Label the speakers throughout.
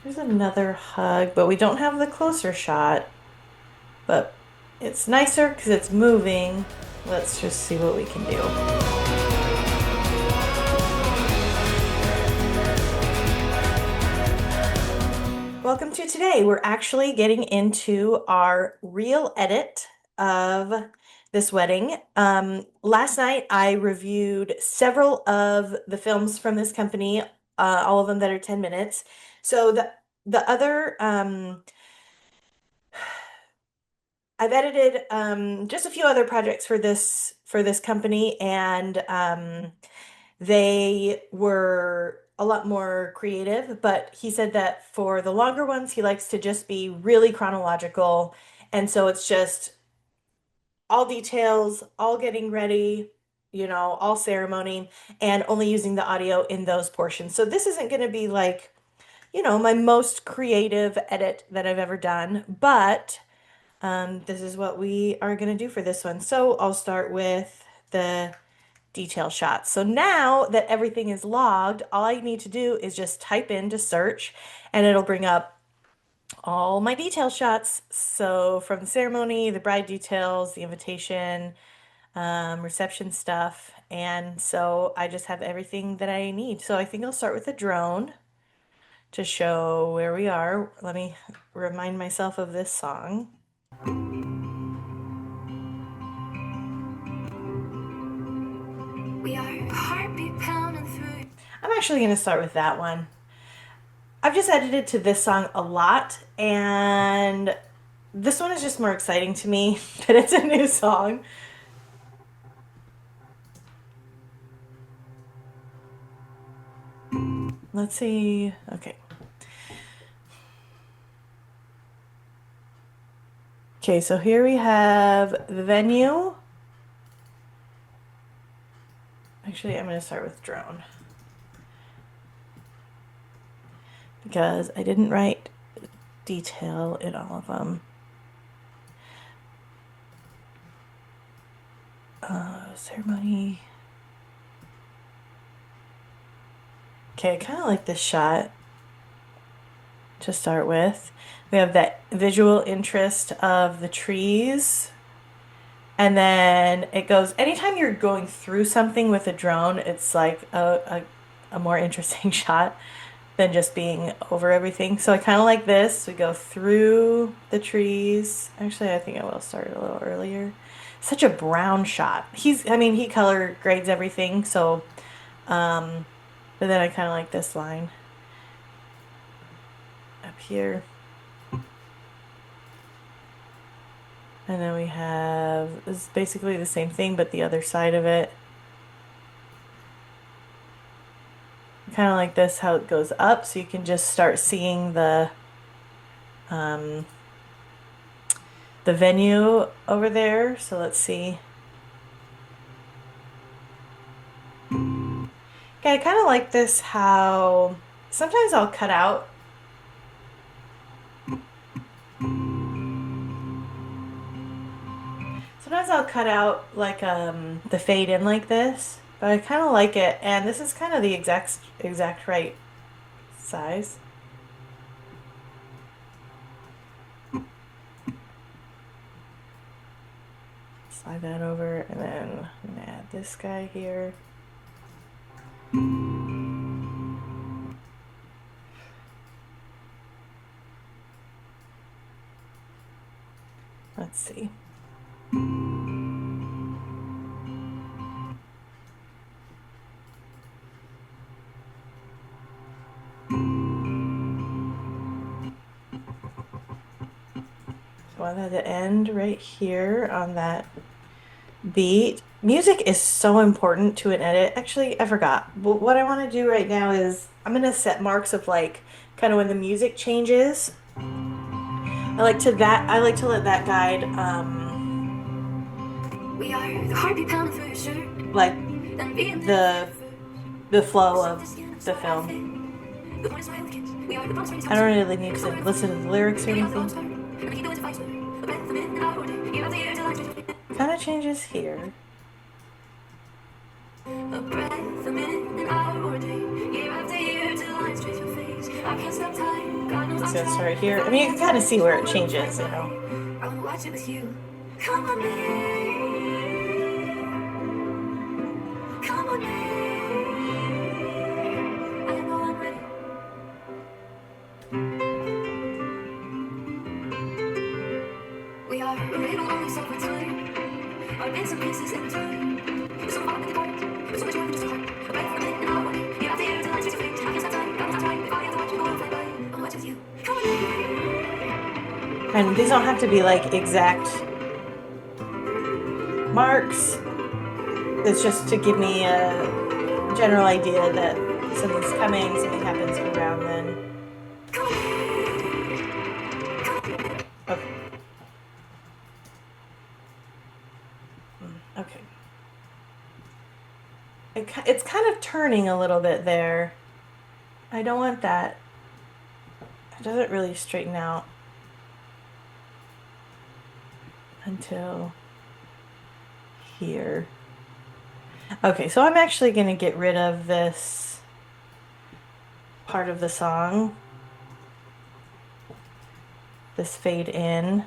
Speaker 1: There's another hug, but we don't have the closer shot. But it's nicer because it's moving. Let's just see what we can do. Welcome to today. We're actually getting into our real edit of this wedding. Last night I reviewed several of the films from this company, all of them that are 10 minutes. So the other I've edited just a few other projects for this company, and they were a lot more creative. But he said that for the longer ones, he likes to just be really chronological, and so it's just all details, all getting ready, all ceremony, and only using the audio in those portions. So this isn't going to be like, my most creative edit that I've ever done, but. This is what we are going to do for this one. So I'll start with the detail shots. So now that everything is logged, all I need to do is just type into search and it'll bring up all my detail shots. So from the ceremony, the bride details, the invitation, reception stuff. And so I just have everything that I need. So I think I'll start with the drone to show where we are. Let me remind myself of this song. We are heartbeat pounding through. I'm actually going to start with that one. I've just edited to this song a lot, and this one is just more exciting to me that it's a new song. Let's see. Okay. Okay, so here we have the venue. Actually, I'm going to start with drone because I didn't write detail in all of them. Ceremony. Okay, I kind of like this shot to start with. We have that visual interest of the trees. And then it goes, anytime you're going through something with a drone, it's like a more interesting shot than just being over everything. So I kind of like this. We go through the trees. Actually, I think I will start a little earlier. Such a brown shot. I mean, he color grades everything. So, but then I kind of like this line up here. And then we have, this is basically the same thing, but the other side of it. Kind of like this, how it goes up, so you can just start seeing the venue over there. So let's see. Okay, I kind of like this, how sometimes I'll cut out. Sometimes I'll cut out like the fade in like this, but I kind of like it, and this is kind of the exact right size. Slide that over, and then I'm gonna add this guy here. Let's see. So I want to end right here on that beat. Music is so important to an edit. Actually, I forgot. But what I want to do right now is I'm going to set marks of like kind of when the music changes. I like to let that guide we are the heartbeat pounding through your shirt. Like the flow of the film. I don't really need to listen to the lyrics or anything. Kind of changes here. A breath, a minute, an hour, or a day. Year after year, till the lines trace your face. I can't stop time. it's gonna start here. I mean, you can kind of see where it changes, you know.
Speaker 2: I wanna watch it with you. Come on, babe. Come on, babe. I know I'm ready. We are a little only so for time. Our bits and pieces in time. So far with the part. There's so much more than just a heart. A breath, a minute, an hour. Year after year, till I taste your fate. I can't stop time. Don't have time. If I have to watch you go and fly by. I wanna watch it with you. Come on, babe.
Speaker 1: And these don't have to be like exact marks. It's just to give me a general idea that something's coming, something happens around then. Okay. Okay. It's kind of turning a little bit there. I don't want that. It doesn't really straighten out until here. Okay, so I'm actually going to get rid of this part of the song, this fade in.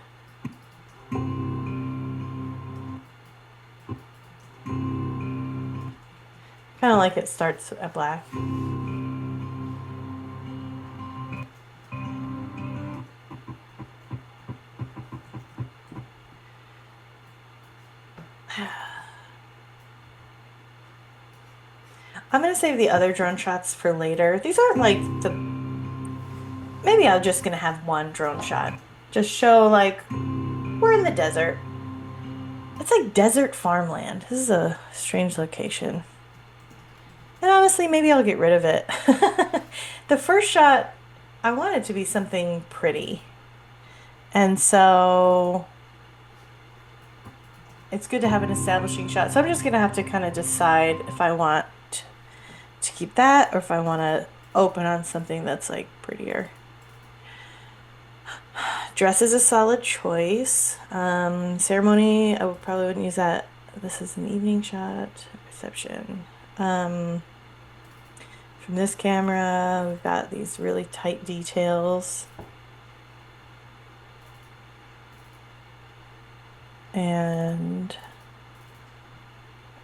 Speaker 1: Kind of like it starts at black. I'm going to save the other drone shots for later. These aren't like the... Maybe I'm just going to have one drone shot. Just show like we're in the desert. It's like desert farmland. This is a strange location. And honestly, maybe I'll get rid of it. The first shot, I want it to be something pretty. And so it's good to have an establishing shot. So I'm just going to have to kind of decide if I want to keep that or if I want to open on something that's like prettier. Dress is a solid choice. Ceremony, I probably wouldn't use that. This is an evening shot. Reception. From this camera, we've got these really tight details. And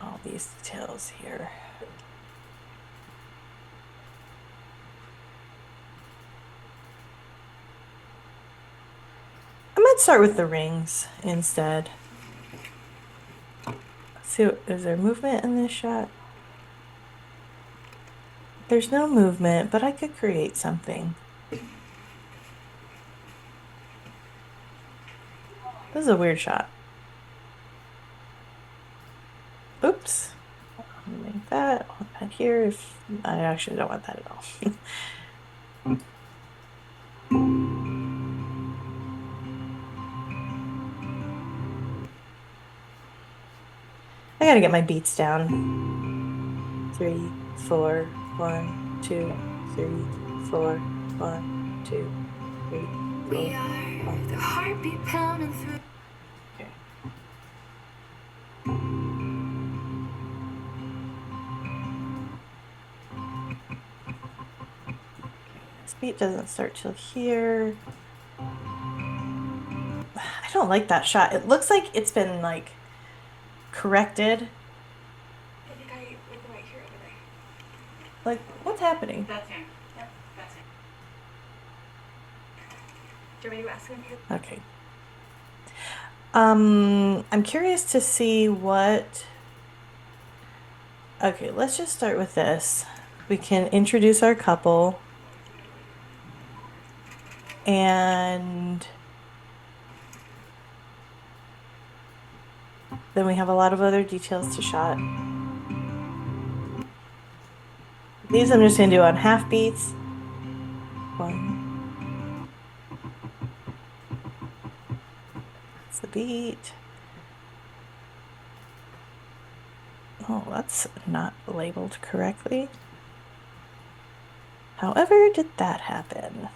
Speaker 1: all these details here. I might start with the rings instead. See, is there movement in this shot? There's no movement, but I could create something. This is a weird shot. Oops. I'll make that. I want that here. If I actually don't want that at all. I gotta get my beats down. 3, 4, 1, 2, 3, 4, 1, 2, 3, 4,
Speaker 2: We are the heartbeat pounding through.
Speaker 1: Okay. This beat doesn't start till here. I don't like that shot. It looks like it's been like corrected.
Speaker 2: I think I like right here over there.
Speaker 1: Like, what's happening?
Speaker 2: That's him. Yep, that's him. Do you want me to ask him?
Speaker 1: Okay. I'm curious to see what... Okay, let's just start with this. We can introduce our couple. And then we have a lot of other details to shot. These I'm just going to do on half beats. 1. That's the beat. Oh, that's not labeled correctly. However, did that happen?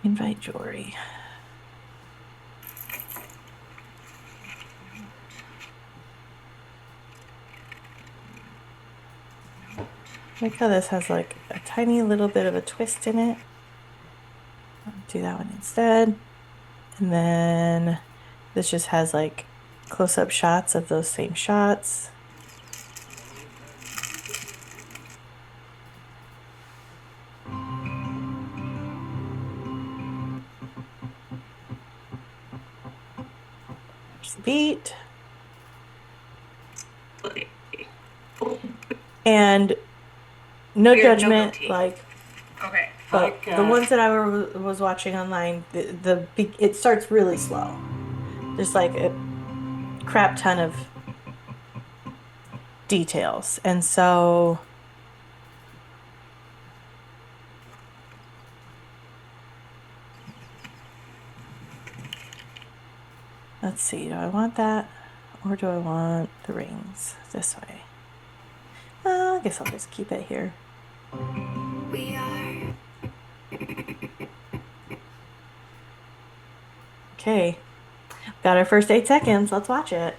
Speaker 1: Invite Jory. Like how this has like a tiny little bit of a twist in it. I'll do that one instead. And then this just has like close-up shots of those same shots. There's the beat. And no
Speaker 2: We have no
Speaker 1: judgment,
Speaker 2: goatee.
Speaker 1: like,
Speaker 2: Okay.
Speaker 1: but the ones that was watching online, it starts really slow. There's like a crap ton of details. And so let's see, do I want that or do I want the rings this way? I guess I'll just keep it here.
Speaker 2: We are.
Speaker 1: Okay, got our first 8 seconds. Let's watch it.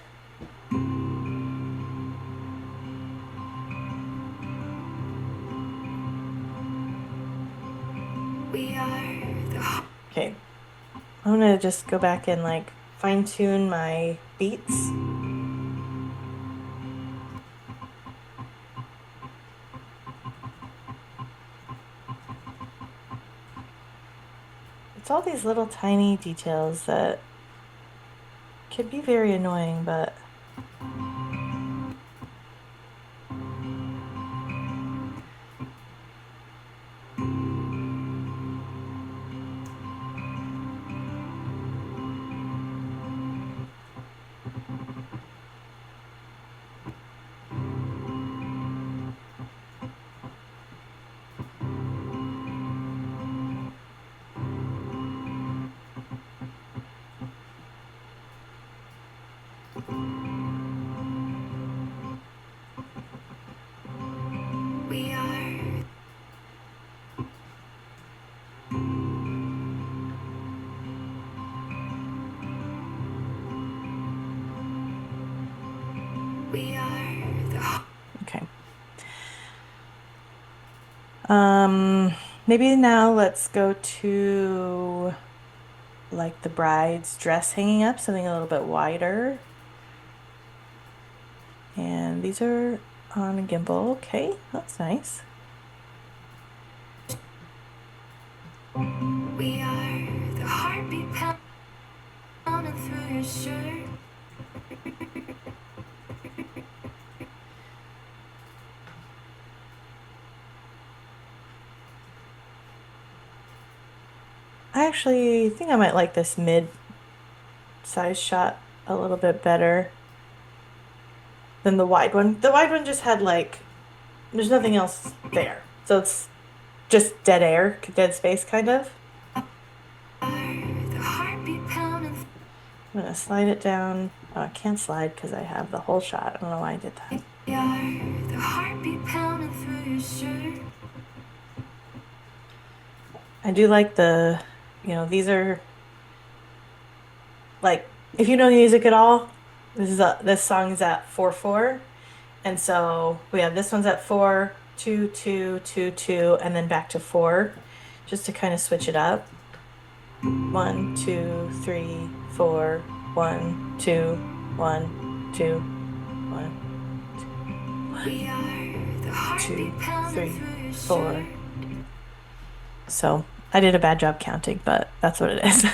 Speaker 2: We are the.
Speaker 1: Okay, I'm gonna just go back and like fine tune my beats. It's all these little tiny details that can be very annoying, but
Speaker 2: We are. We are the.
Speaker 1: okay. Maybe now let's go to like the bride's dress hanging up, something a little bit wider. And these are on a gimbal. Okay, that's nice.
Speaker 2: We are the heartbeat pounding through your shirt.
Speaker 1: I actually think I might like this mid-size shot a little bit better than the wide one. The wide one just had like, there's nothing else there. So it's just dead air, dead space kind of.
Speaker 2: The heartbeat pounding.
Speaker 1: I'm gonna slide it down. Oh, I can't slide because I have the whole shot. I don't know why I did that.
Speaker 2: We are the heartbeat pounding through your shirt.
Speaker 1: I do like these are like, if you know music at all, this song is at 4/4. And so we have this one's at 4, 2, 2, 2, 2, and then back to 4, just to kind of switch it up. 1, 2, 3, 4, 1, 2, 1, 2, 1,
Speaker 2: We are the heartbeat
Speaker 1: 2,
Speaker 2: pounding
Speaker 1: 3,
Speaker 2: through your
Speaker 1: 4.
Speaker 2: shirt.
Speaker 1: So I did a bad job counting, but that's what it is.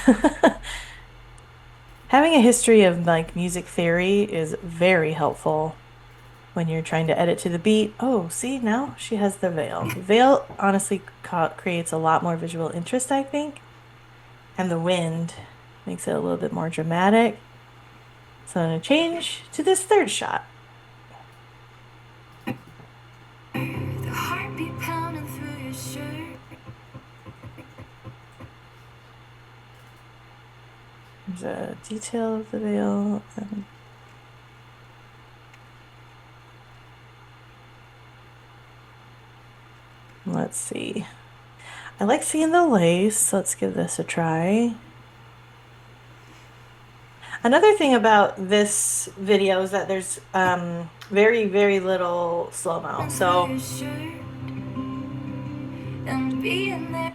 Speaker 1: Having a history of like music theory is very helpful when you're trying to edit to the beat. Oh, see, now she has the veil. The veil honestly creates a lot more visual interest, I think. And the wind makes it a little bit more dramatic. So I'm going to change to this third shot.
Speaker 2: The heartbeat pounding through your shirt.
Speaker 1: There's a detail of the veil. And let's see. I like seeing the lace. Let's give this a try. Another thing about this video is that there's very, very little slow-mo.
Speaker 2: Through
Speaker 1: So
Speaker 2: your shirt. and being there.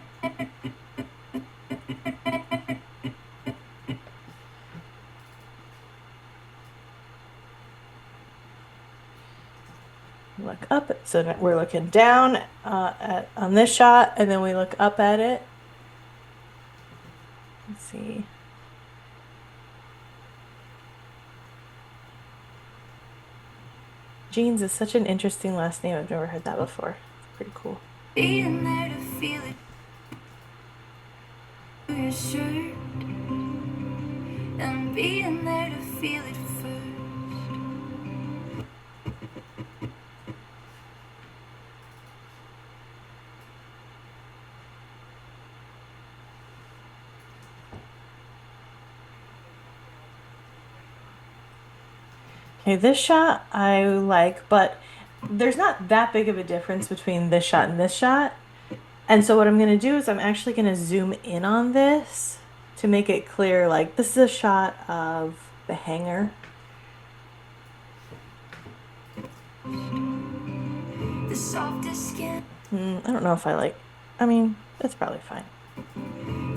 Speaker 1: Look up. So we're looking down on this shot, and then we look up at it. Let's see. Jeans is such an interesting last name. I've never heard that before. It's pretty cool.
Speaker 2: Being there to feel it through your shirt, and being there to feel it first.
Speaker 1: Okay, this shot I like, but there's not that big of a difference between this shot and this shot. And so what I'm going to do is I'm actually going to zoom in on this to make it clear, like this is a shot of the hanger.
Speaker 2: The softest skin,
Speaker 1: I don't know if I like, I mean, that's probably fine.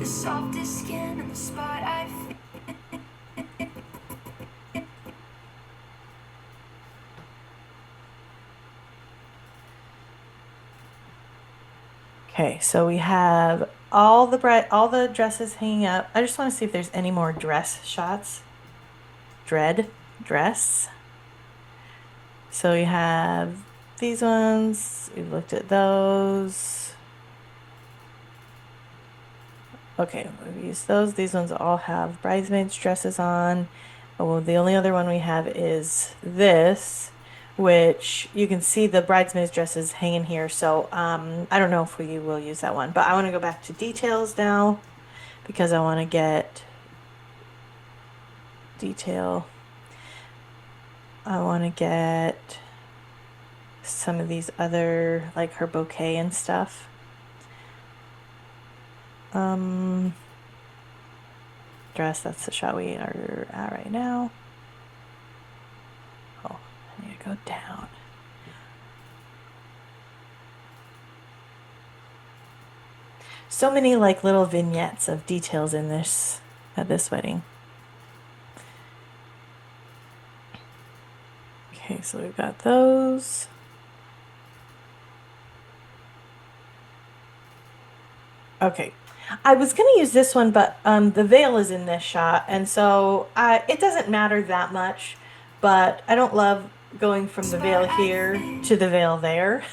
Speaker 2: the softest skin, and the spot I feel.
Speaker 1: Okay, so we have all the dresses hanging up. I just want to see if there's any more dress shots. Dress. So we have these ones. We've looked at those. Okay, we've used those. These ones all have bridesmaids dresses on. Oh, well, the only other one we have is this, which you can see the bridesmaids dresses hanging here. So I don't know if we will use that one, but I want to go back to details now because I want to get detail. I want to get some of these other, like her bouquet and stuff. Dress, that's the shot we are at right now. Oh, I need to go down. So many like little vignettes of details in this at this wedding. Okay, so we've got those. Okay, I was gonna use this one, but the veil is in this shot, and so it doesn't matter that much. But I don't love going from the veil here to the veil there.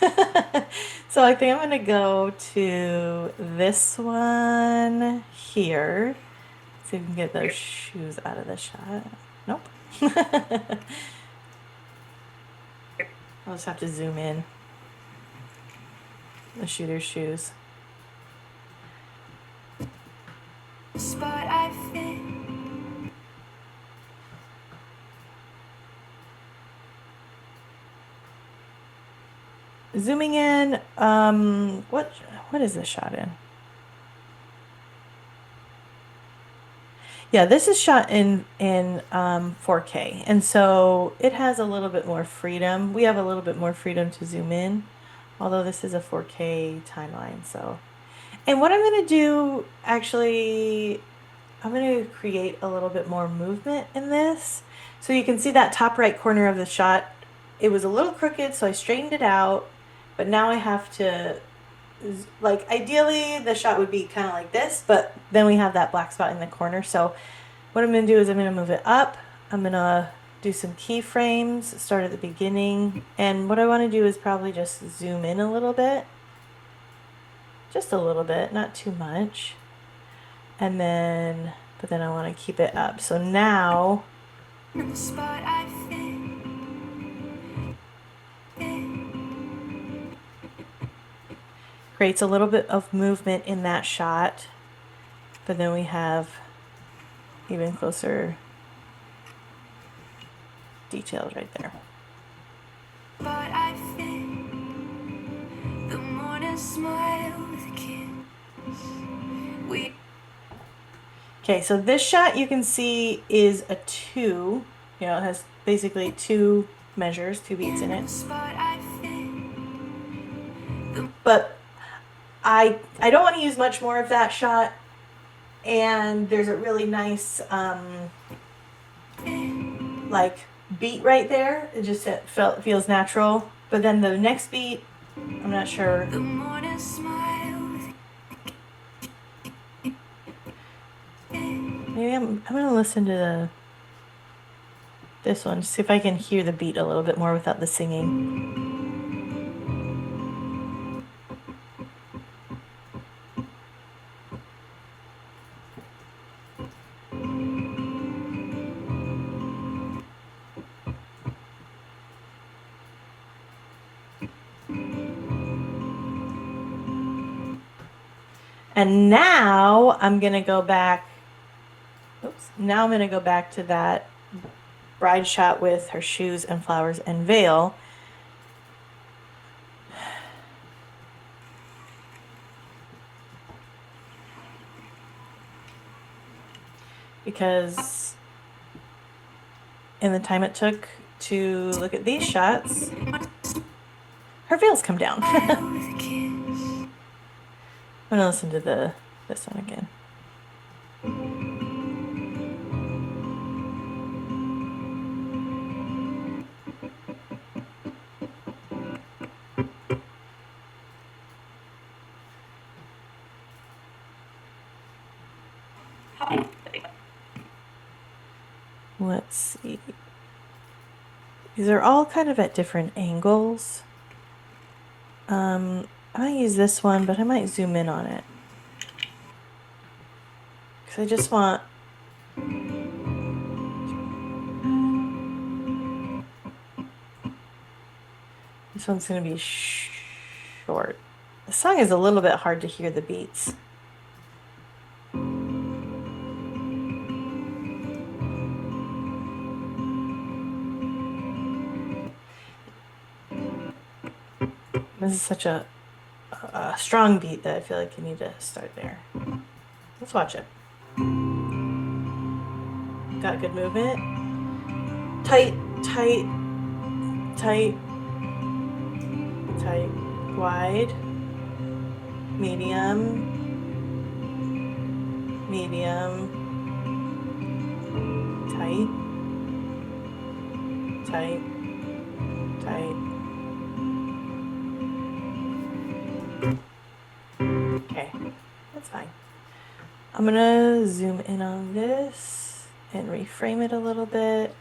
Speaker 1: So I think I'm gonna go to this one here. See if we can get those shoes out of the shot. Nope. I'll just have to zoom in. The shooter's shoes.
Speaker 2: Spot I fit.
Speaker 1: Zooming in, what is this shot in? Yeah, this is shot in 4K, and so it has a little bit more freedom. We have a little bit more freedom to zoom in, although this is a 4K timeline. So, and what I'm going to do, actually, I'm going to create a little bit more movement in this. So you can see that top right corner of the shot, it was a little crooked, so I straightened it out, but now I have to, like, ideally the shot would be kind of like this, but then we have that black spot in the corner. So what I'm going to do is I'm going to move it up. I'm going to do some keyframes, start at the beginning, and what I want to do is probably just zoom in a little bit. Just a little bit, not too much. And then, but then I want to keep it up. So now,
Speaker 2: The spot I fit.
Speaker 1: creates a little bit of movement in that shot, but then we have even closer details right there.
Speaker 2: Spot I fit. The morning smile with a kiss. We
Speaker 1: Okay, so this shot you can see is a 2. You know, it has basically 2 measures, 2 beats in
Speaker 2: the
Speaker 1: it.
Speaker 2: spot I fit.
Speaker 1: But I don't want to use much more of that shot, and there's a really nice like beat right there. It just feels natural. But then the next beat, I'm not sure.
Speaker 2: The morning smile.
Speaker 1: Maybe I'm gonna listen to this one, see if I can hear the beat a little bit more without the singing. And now I'm gonna go back. Oops. Now I'm gonna go back to that bride shot with her shoes and flowers and veil. Because in the time it took to look at these shots, her veil's come down. I'm gonna listen to this one again. Let's see. These are all kind of at different angles. I might use this one, but I might zoom in on it. Because I just want... This one's going to be short. The song is a little bit hard to hear the beats. This is such a strong beat that I feel like you need to start there. Let's watch it. Got good movement. Tight, tight, tight, tight, wide, medium, medium, tight, tight, tight. Okay, that's fine. I'm gonna zoom in on this and reframe it a little bit.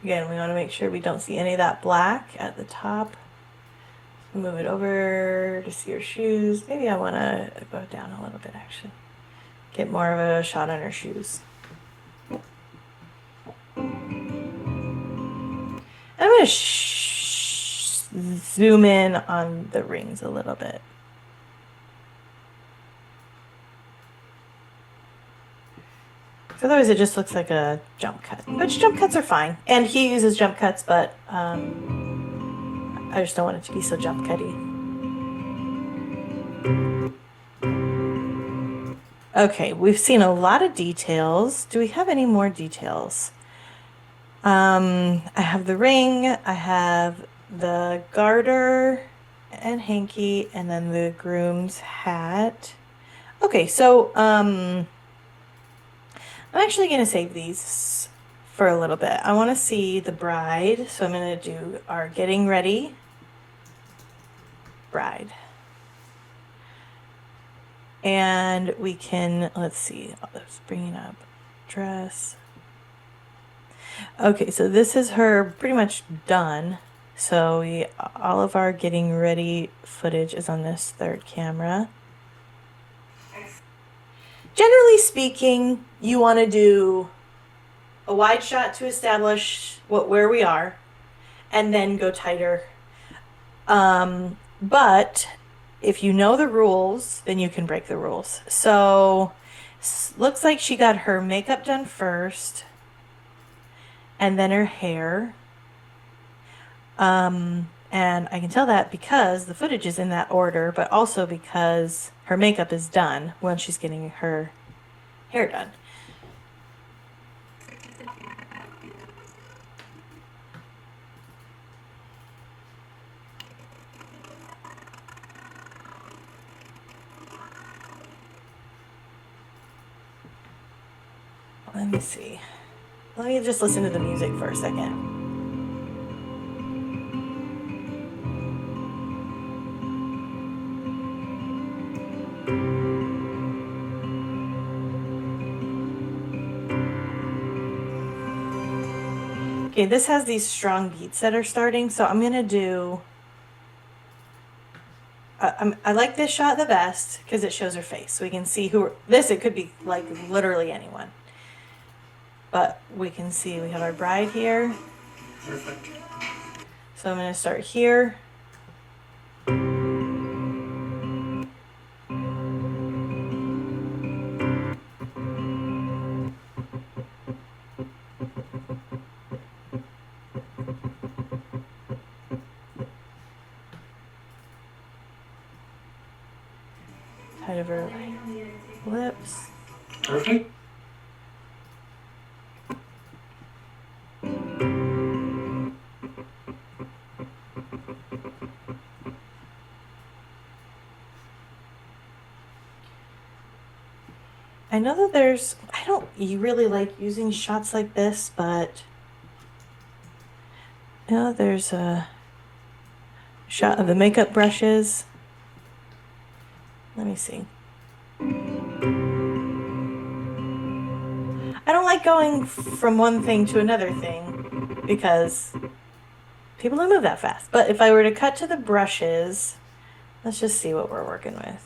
Speaker 1: Again, we want to make sure we don't see any of that black at the top. Move it over to see her shoes. Maybe I want to go down a little bit, actually. Get more of a shot on her shoes. I'm going to zoom in on the rings a little bit. Otherwise, it just looks like a jump cut, which jump cuts are fine. And he uses jump cuts, but I just don't want it to be so jump cutty. Okay, we've seen a lot of details. Do we have any more details? I have the ring, I have the garter and hanky, and then the groom's hat. Okay, so I'm actually going to save these for a little bit. I want to see the bride, so I'm going to do our getting ready bride. And we can, let's see, let's bring it up. Dress. Okay, so this is her pretty much done. So all of our getting ready footage is on this third camera. Generally speaking, you want to do a wide shot to establish where we are, and then go tighter. But if you know the rules, then you can break the rules. So looks like she got her makeup done first, and then her hair. And I can tell that because the footage is in that order, but also because her makeup is done when she's getting her hair done. Let me see. Let me just listen to the music for a second. Okay, this has these strong beats that are starting, so I'm gonna do. I like this shot the best because it shows her face, so we can see who. This it could be like literally anyone, but we can see we have our bride here.
Speaker 2: Perfect.
Speaker 1: So I'm gonna start here. Side of her lips.
Speaker 2: Perfect.
Speaker 1: I know that there's, I don't really like using shots like this, but you know, there's a shot of the makeup brushes. Let me see. I don't like going from one thing to another thing because people don't move that fast. But if I were to cut to the brushes, let's just see what we're working with.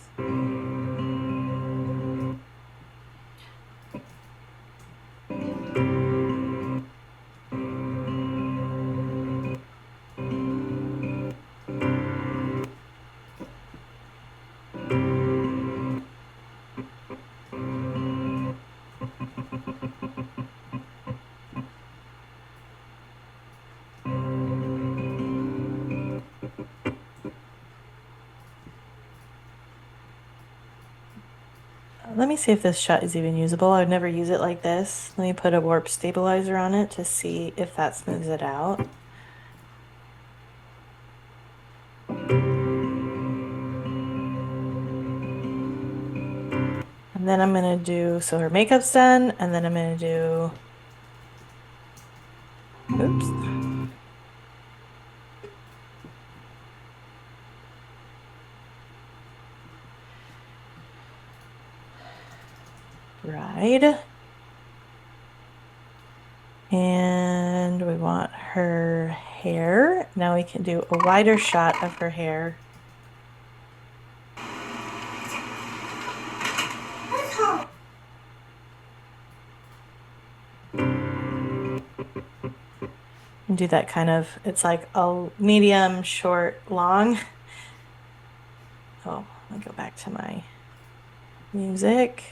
Speaker 1: Let me see if this shot is even usable. I would never use it like this. Let me put a warp stabilizer on it to see if that smooths it out. And then I'm gonna do, so her makeup's done, and then I'm gonna do, oops. Bride. And we want her hair. Now we can do a wider shot of her hair. And do that kind of, it's like a medium, short, long. Oh, let me go back to my music.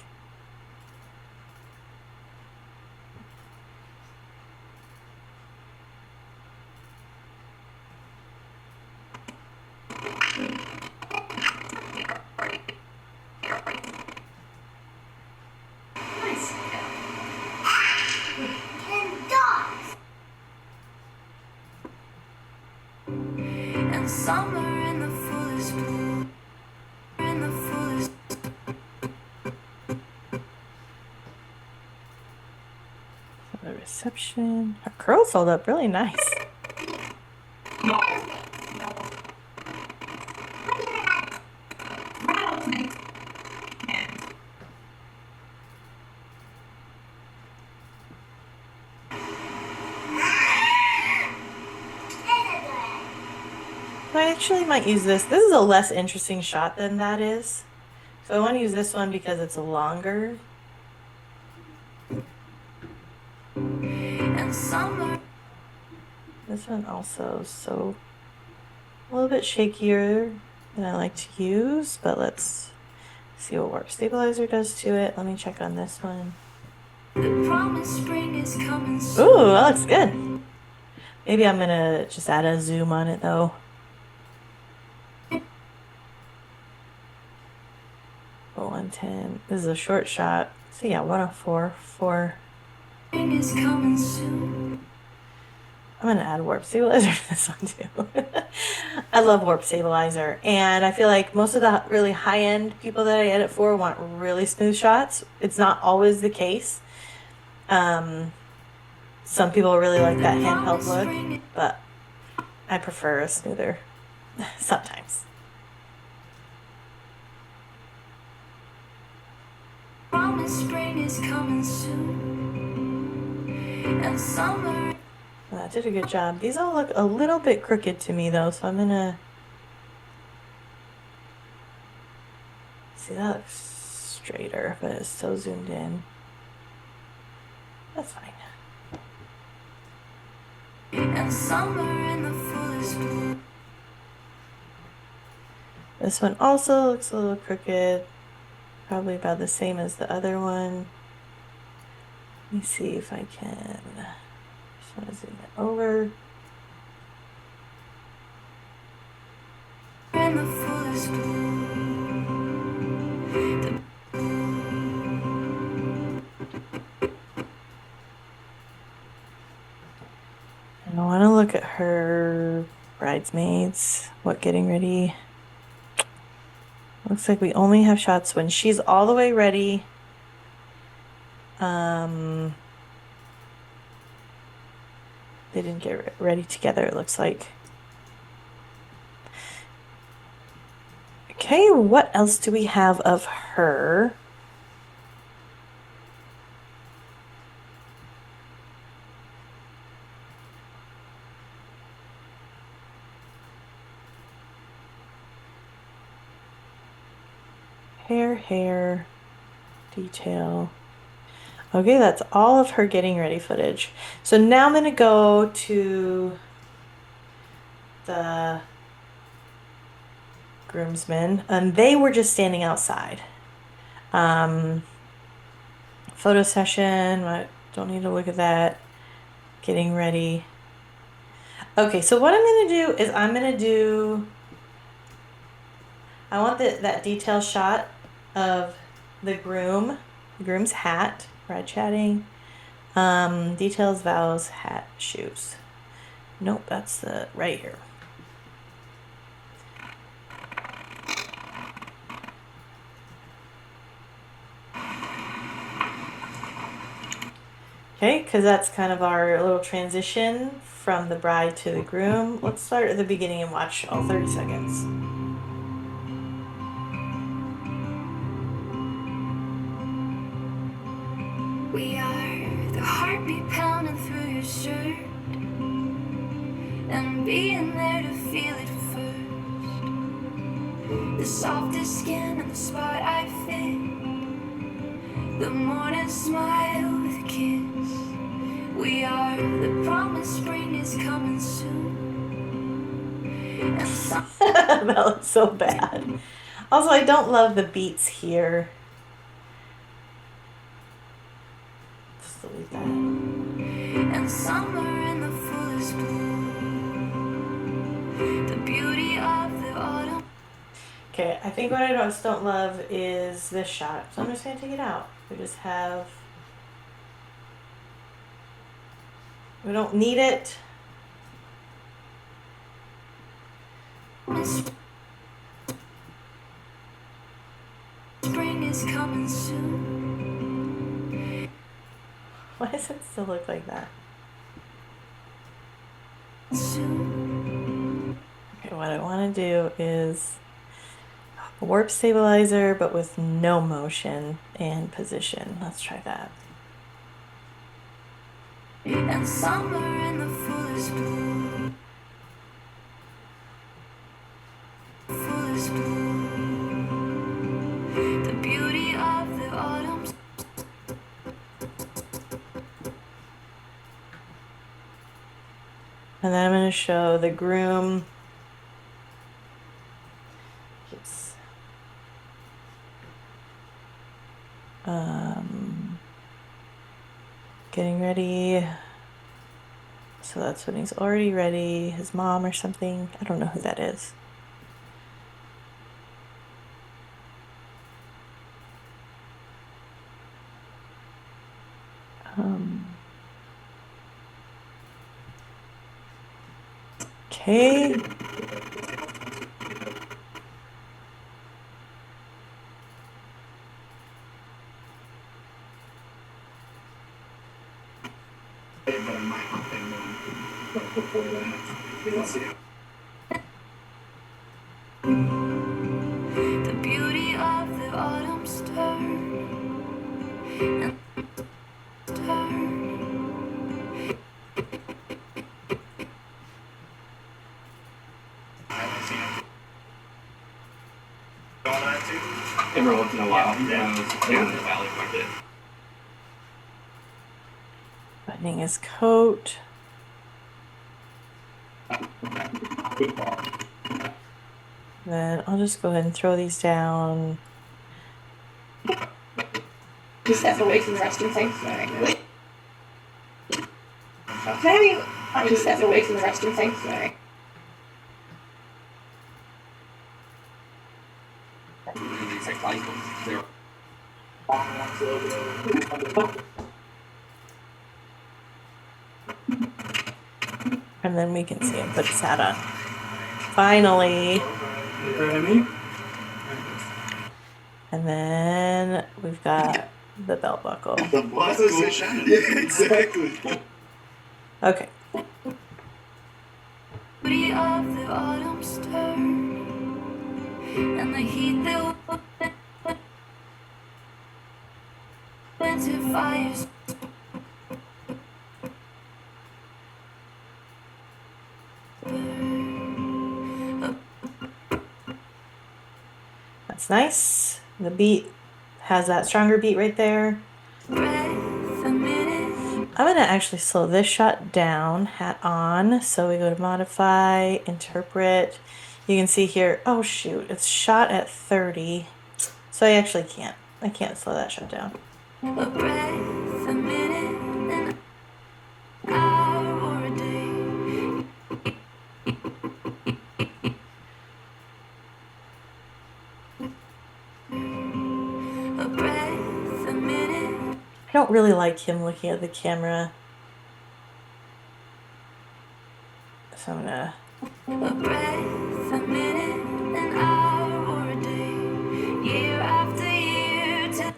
Speaker 2: Nice. And dogs. And summer in the fullest blue. In the fullest.
Speaker 1: The reception. Her curls hold up really nice. I actually might use this. This is a less interesting shot than that is. So I want to use this one because it's longer.
Speaker 2: And summer.
Speaker 1: This one also so a little bit shakier than I like to use, but let's see what warp stabilizer does to it. Let me check on this one.
Speaker 2: The promised spring is coming soon.
Speaker 1: Ooh, that looks good. Maybe I'm gonna just add a zoom on it though. Oh, 110. This is a short shot. So yeah, 104 for.
Speaker 2: Spring is coming soon.
Speaker 1: I'm gonna add warp stabilizer to this one too. I love warp stabilizer, and I feel like most of the really high-end people that I edit for want really smooth shots. It's not always the case. Some people really like that handheld look, but I prefer a smoother sometimes.
Speaker 2: Promise spring is coming soon, and summer.
Speaker 1: Well, that did a good job. These all look a little bit crooked to me though, so I'm gonna see that looks straighter, but it's so zoomed in. That's fine.
Speaker 2: And summer in the fullest bloom.
Speaker 1: This one also looks a little crooked, probably about the same as the other one. Let me see if I can. Just want to zoom it over.
Speaker 2: In the fullest bloom.
Speaker 1: And I want to look at her bridesmaids. What, getting ready? Looks like we only have shots when she's all the way ready. They didn't get ready together, it looks like. Okay, what else do we have of her? Hair, detail. Okay, that's all of her getting ready footage. So now I'm gonna go to the groomsmen, and they were just standing outside. Photo session, I don't need to look at that. Getting ready. Okay, so what I'm gonna do is I want that detail shot of the groom's hat, bride chatting. Details, vows, hat, shoes. Nope, that's the right here. Okay, because that's kind of our little transition from the bride to the groom. Let's start at the beginning and watch all 30 seconds.
Speaker 2: We are the heartbeat pounding through your shirt, and being there to feel it first. The softest skin and the spot I fit. The morning smile with a kiss. We are the promised spring is coming soon. And
Speaker 1: That looks so bad. Also, I don't love the beats here. Just delete that.
Speaker 2: and summer in the fullest bloom. The beauty of the autumn.
Speaker 1: Okay, I think what I just don't love is this shot, so I'm just gonna take it out. We don't need it.
Speaker 2: Spring is coming soon.
Speaker 1: Why does it still look like that?
Speaker 2: Soon.
Speaker 1: Okay, what I want to do is a warp stabilizer, but with no motion and position. Let's try that.
Speaker 2: And summer in the fullest bloom. Fullest bloom. The beauty of the autumn.
Speaker 1: And then I'm going to show the groom. Yes. Getting ready. So that's when he's already ready. His mom or something. I don't know who that is. Okay.
Speaker 2: The beauty of the autumn stir and turn.
Speaker 3: Every once in a while, down the valley market.
Speaker 1: Buttoning his coat. Then I'll just go ahead and throw these down.
Speaker 4: Just step away from the resting thing. Sorry. Maybe I just step away from the resting thing. Sorry.
Speaker 1: And then we can see him put his hat on. Finally. And then we've got the belt buckle.
Speaker 5: The buckle. Yeah, exactly.
Speaker 1: Okay.
Speaker 2: Beauty of the autumn stir and the heat that winter fires.
Speaker 1: That's nice. The beat has that stronger beat right there.
Speaker 2: Breath a minute.
Speaker 1: I'm going to actually slow this shot down, hat on. So we go to modify, interpret. You can see here, oh shoot, it's shot at 30. So I actually can't. I can't slow that shot down.
Speaker 2: A breath a minute, an hour or a day. A breath a minute.
Speaker 1: I don't really like him looking at the camera. So I'm gonna...
Speaker 2: A breath a minute, an hour or a day. Year after year till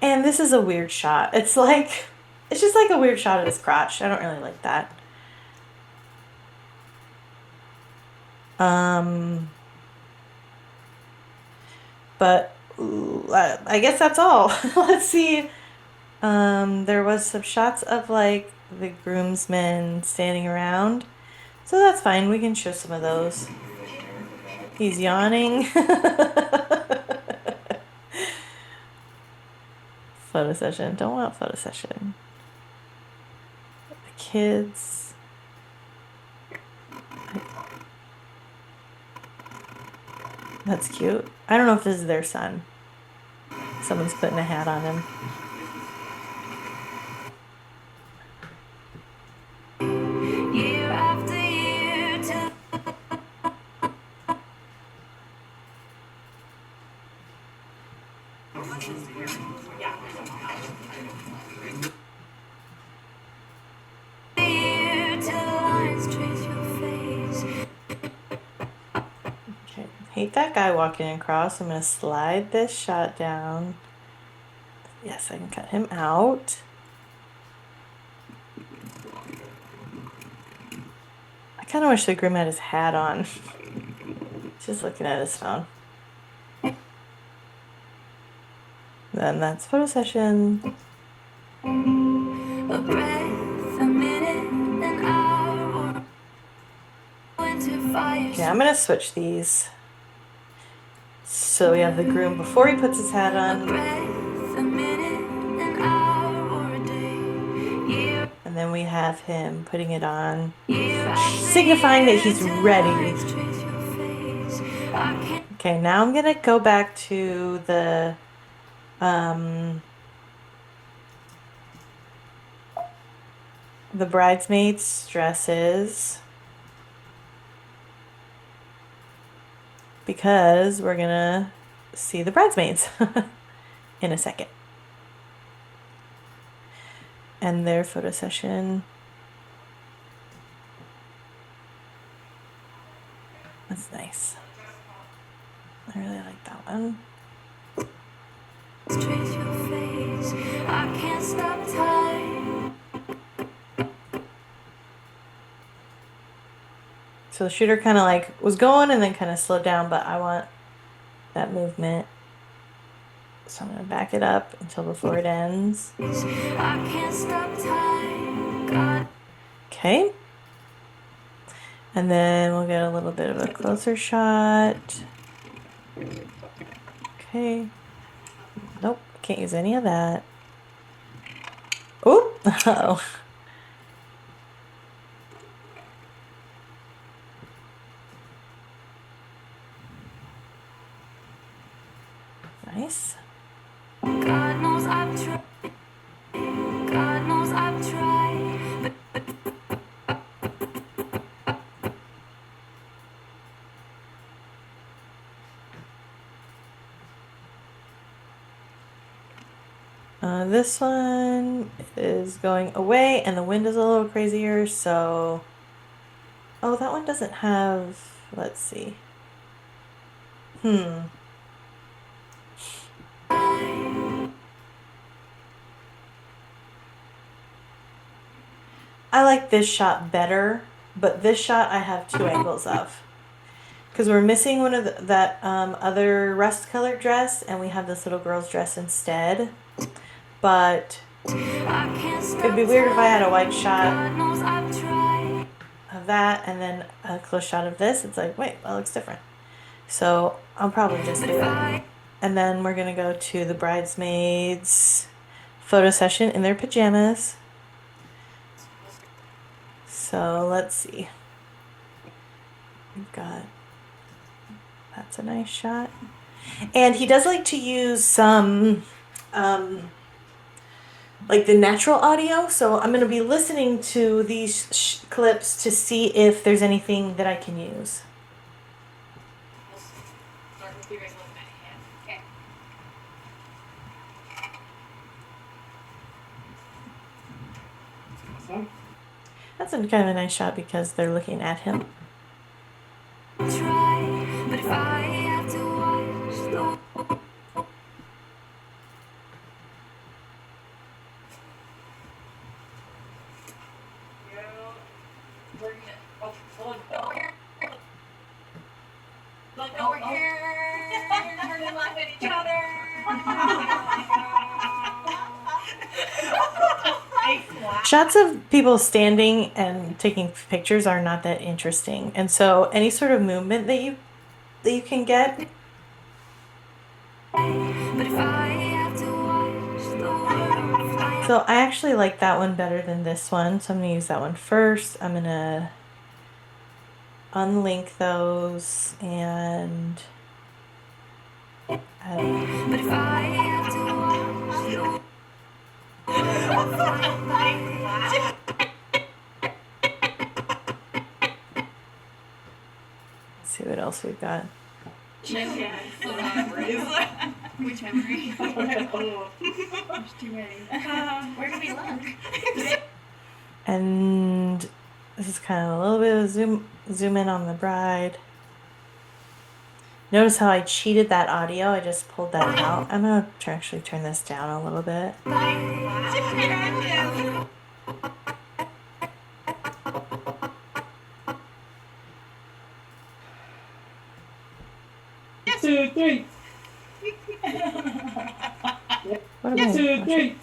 Speaker 1: And this is a weird shot. It's like... It's just like a weird shot of his crotch. I don't really like that. But I guess that's all. Let's see. There was some shots of like the groomsmen standing around. So that's fine. We can show some of those. He's yawning. Photo session. Don't want photo session. The kids. That's cute. I don't know if this is their son. Someone's putting a hat on him.
Speaker 2: year after year till year till the lines trace your face.
Speaker 1: Okay. Hate that guy walking across. I'm going to slide this shot down. Yes, I can cut him out. I kind of wish the groom had his hat on. Just looking at his phone. Then that's photo session.
Speaker 2: A breath a minute, an hour or winter fires.
Speaker 1: Okay, I'm going to switch these. So we have the groom before he puts his hat
Speaker 2: A
Speaker 1: on.
Speaker 2: breath a minute, an hour or a day. Year
Speaker 1: And then we have him putting it on.
Speaker 2: after
Speaker 1: Signifying that
Speaker 2: year
Speaker 1: he's
Speaker 2: till the
Speaker 1: ready.
Speaker 2: lines trace your face. I can't
Speaker 1: Okay, now I'm gonna go back to the bridesmaids' dresses because we're gonna see the bridesmaids in a second. And their photo session. That's nice. I really like that one.
Speaker 2: trace your face. I can't stop time.
Speaker 1: So the shooter kind of like was going and then kind of slowed down, but I want that movement. So I'm going to back it up until before it ends.
Speaker 2: I can't stop time. God.
Speaker 1: Okay. And then we'll get a little bit of a closer shot. Okay. Nope, can't use any of that. Oop! Uh-oh. Nice.
Speaker 2: God knows I've tried. God knows I've tried.
Speaker 1: This one is going away and the wind is a little crazier, so... Oh, that one doesn't have... Let's see. I like this shot better, but this shot I have two angles of. Because we're missing one of that other rust-colored dress, and we have this little girl's dress instead. But it'd be weird if I had a wide shot of that and then a close shot of this. It's like, wait, that looks different. So I'll probably just do it. And then we're going to go to the bridesmaids photo session in their pajamas. So let's see. We've got... That's a nice shot. And he does like to use some... like the natural audio, so I'm going to be listening to these clips to see if there's anything that I can use.
Speaker 4: Okay.
Speaker 1: That's kind of a nice shot because they're looking at him.
Speaker 2: Try, but if I have to watch the
Speaker 4: Look over here. Turn and laugh at each other.
Speaker 1: Shots of people standing and taking pictures are not that interesting, and so any sort of movement that you can get.
Speaker 2: but if I have to watch the world fly.
Speaker 1: So I actually like that one better than this one, so I'm gonna use that one first. I'm gonna unlink those and
Speaker 2: But if I have to watch the world fly by.
Speaker 1: let's see what else we've got.
Speaker 4: Which memory? There's too many. Where do we look?
Speaker 1: And this is kind of a little bit of zoom in on the bride. Notice how I cheated that audio. I just pulled that out. I'm gonna actually turn this down a little bit.
Speaker 3: Two, three.
Speaker 1: What am I
Speaker 3: Two,
Speaker 1: watching?
Speaker 3: three.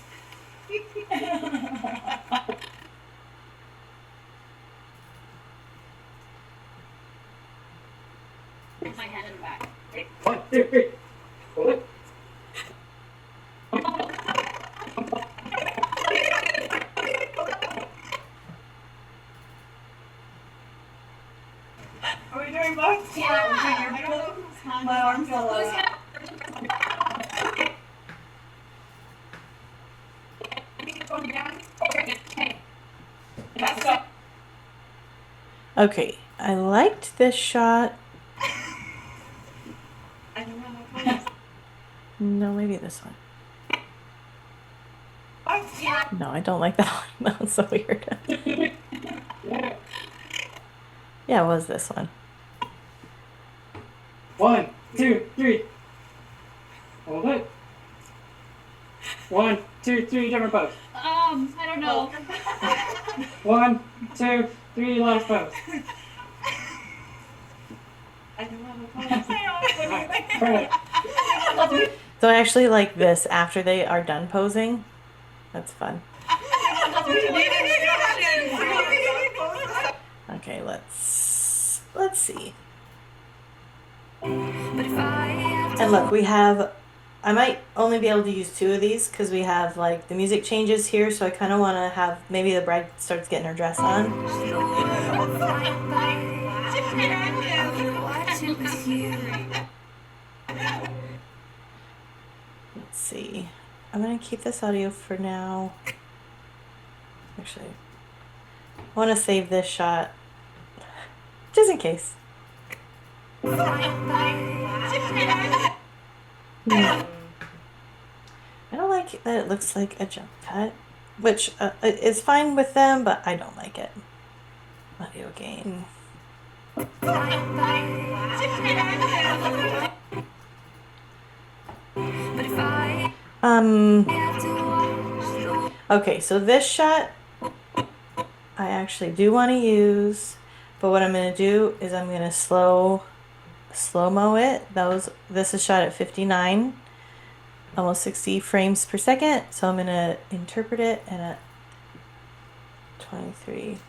Speaker 4: My head in the back.
Speaker 3: One, two, three. Hold it.
Speaker 4: Are we doing both? Yeah. I don't know whose hand. My arm fell out.
Speaker 1: Okay, I liked this shot.
Speaker 4: I don't know what it is.
Speaker 1: No, maybe this one.
Speaker 4: Yeah.
Speaker 1: No, I don't like that one. That was so weird. Yeah, it was this one.
Speaker 3: One, two, three. Hold it. One, two, three, different pose.
Speaker 4: I don't know.
Speaker 3: One, two, three, last pose.
Speaker 1: So I actually like this after they are done posing. That's fun. Okay, let's see. And look, we have, I might only be able to use 2 of these because we have like the music changes here, so I kind of want to have, maybe the bride starts getting her dress on. Let's see. I'm going to keep this audio for now. Actually, I want to save this shot just in case. I don't like that it looks like a jump cut, which is fine with them, but I don't like it. Audio gain. Okay, so this shot I actually do want to use, but what I'm going to do is I'm going to slow-mo it. This is shot at 59, almost 60 frames per second, so I'm going to interpret it and at 23.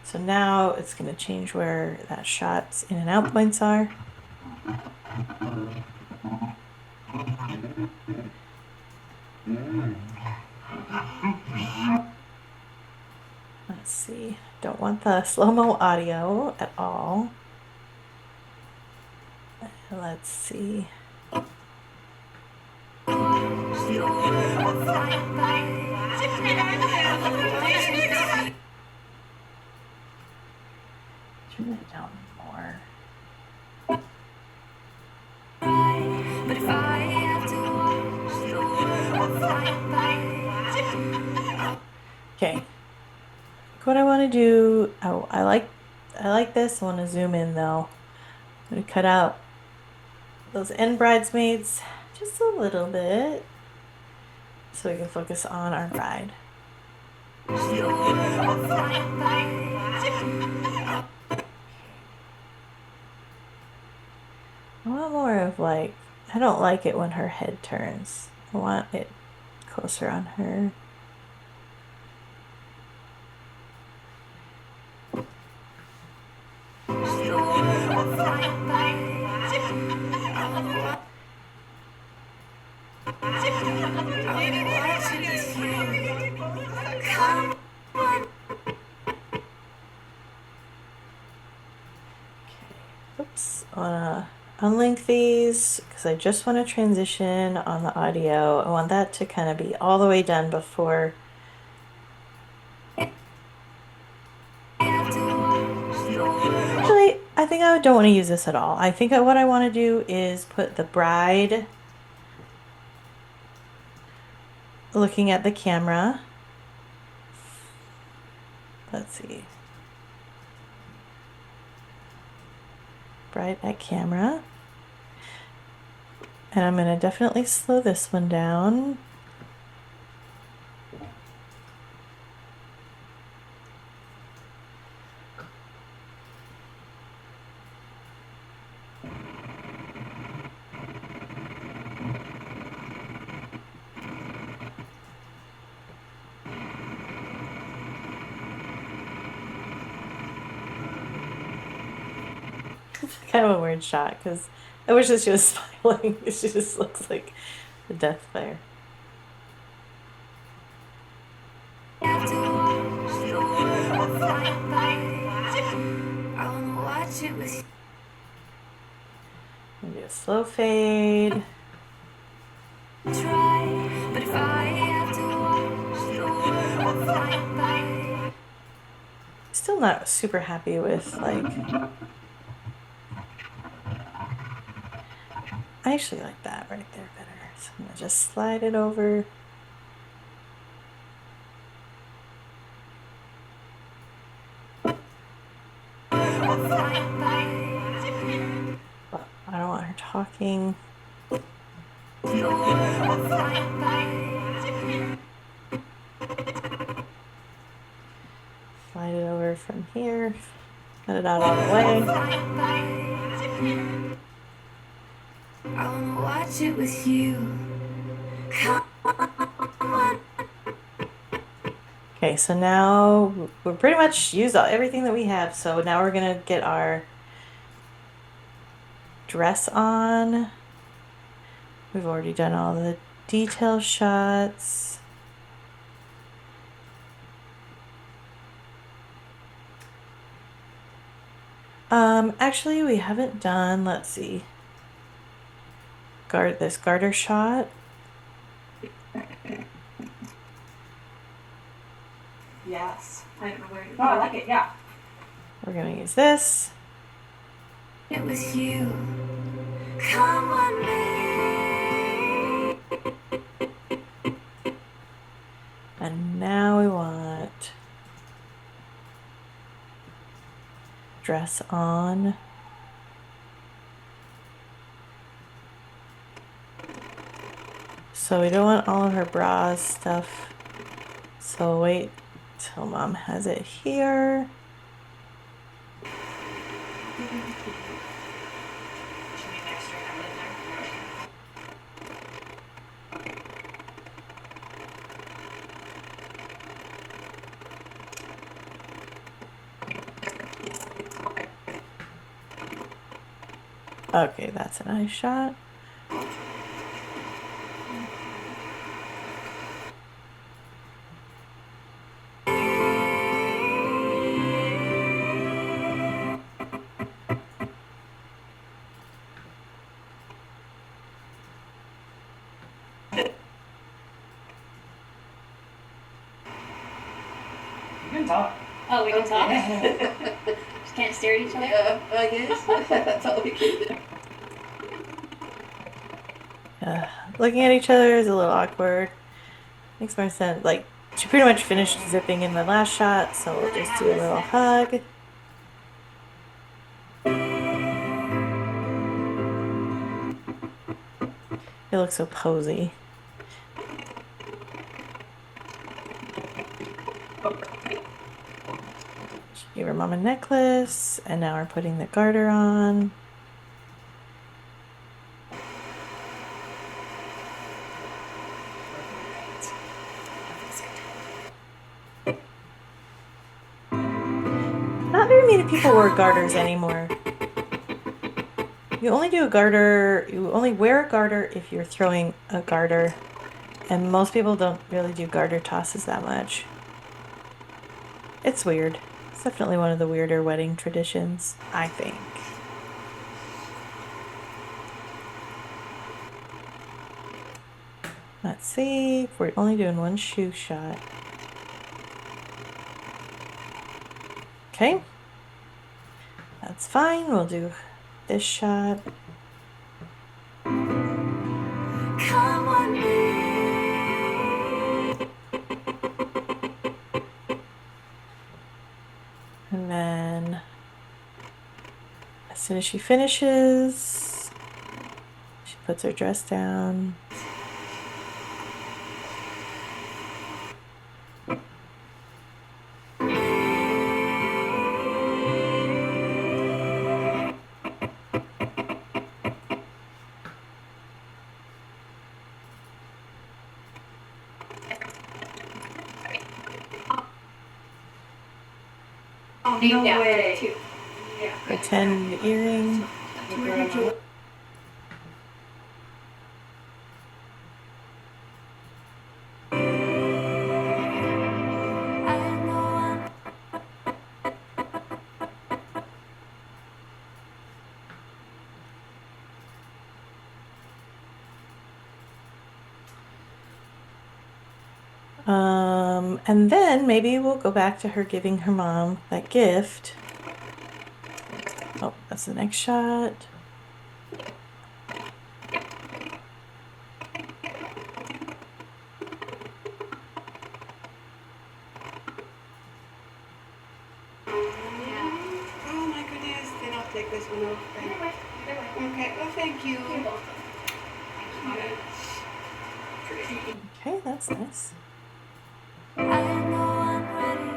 Speaker 1: So now it's going to change where that shot's in and out points are. Let's see. Don't want the slow-mo audio at all. Let's see. Turn it down more. Okay. What I want to do, oh, I like this. I want to zoom in though. I'm going to cut out those end bridesmaids just a little bit so we can focus on our bride. I want more of like, I don't like it when her head turns. I want it closer on her. Oops, I want to unlink these because I just want to transition on the audio. I want that to kind of be all the way done before. Actually, I think I don't want to use this at all. I think what I want to do is put the bride looking at the camera. Let's see. Bride at camera. And I'm going to definitely slow this one down. Kind of a weird shot because I wish that she was smiling. She just looks like the death there. Maybe a slow fade. Still not super happy with like. I actually like that right there better. So I'm gonna just slide it over. But I don't want her talking. Slide it over from here. Cut it out of the way.
Speaker 2: flying by. I wanna watch it with you. Come on.
Speaker 1: Okay, so now we're pretty much used everything that we have. So now we're gonna get our dress on. We've already done all the detail shots. Actually we haven't done, let's see. This garter shot.
Speaker 4: Yes. I don't know where. Oh, I like it. Yeah.
Speaker 1: We're gonna use this.
Speaker 2: It with you. Come on, me.
Speaker 1: And now we want dress on. So we don't want all of her bra stuff. So wait till Mom has it here. Okay, that's a nice shot.
Speaker 3: You can talk.
Speaker 4: Oh, we can talk. Just can't stare at each other.
Speaker 6: Yeah, I guess. That's all we can do.
Speaker 1: Looking at each other is a little awkward. Makes more sense. Like, she pretty much finished zipping in the last shot, so we'll just do a little hug. It looks so posy. She gave her mom a necklace, and now we're putting the garter on. Not very many people wear garters anymore. You only wear a garter if you're throwing a garter. And most people don't really do garter tosses that much. It's weird. It's definitely one of the weirder wedding traditions, I think. Let's see if we're only doing one shoe shot. Okay. That's fine. We'll do this shot.
Speaker 2: Come on, me.
Speaker 1: And then as soon as she finishes, she puts her dress down.
Speaker 4: Oh, no way.
Speaker 1: Pretend earring.
Speaker 2: I know
Speaker 1: And then maybe we'll go back to her giving her mom that gift. Oh, that's the next shot.
Speaker 6: Oh my goodness, they don't take this one off. Okay, well thank you.
Speaker 1: Okay, that's nice.
Speaker 2: I'm ready.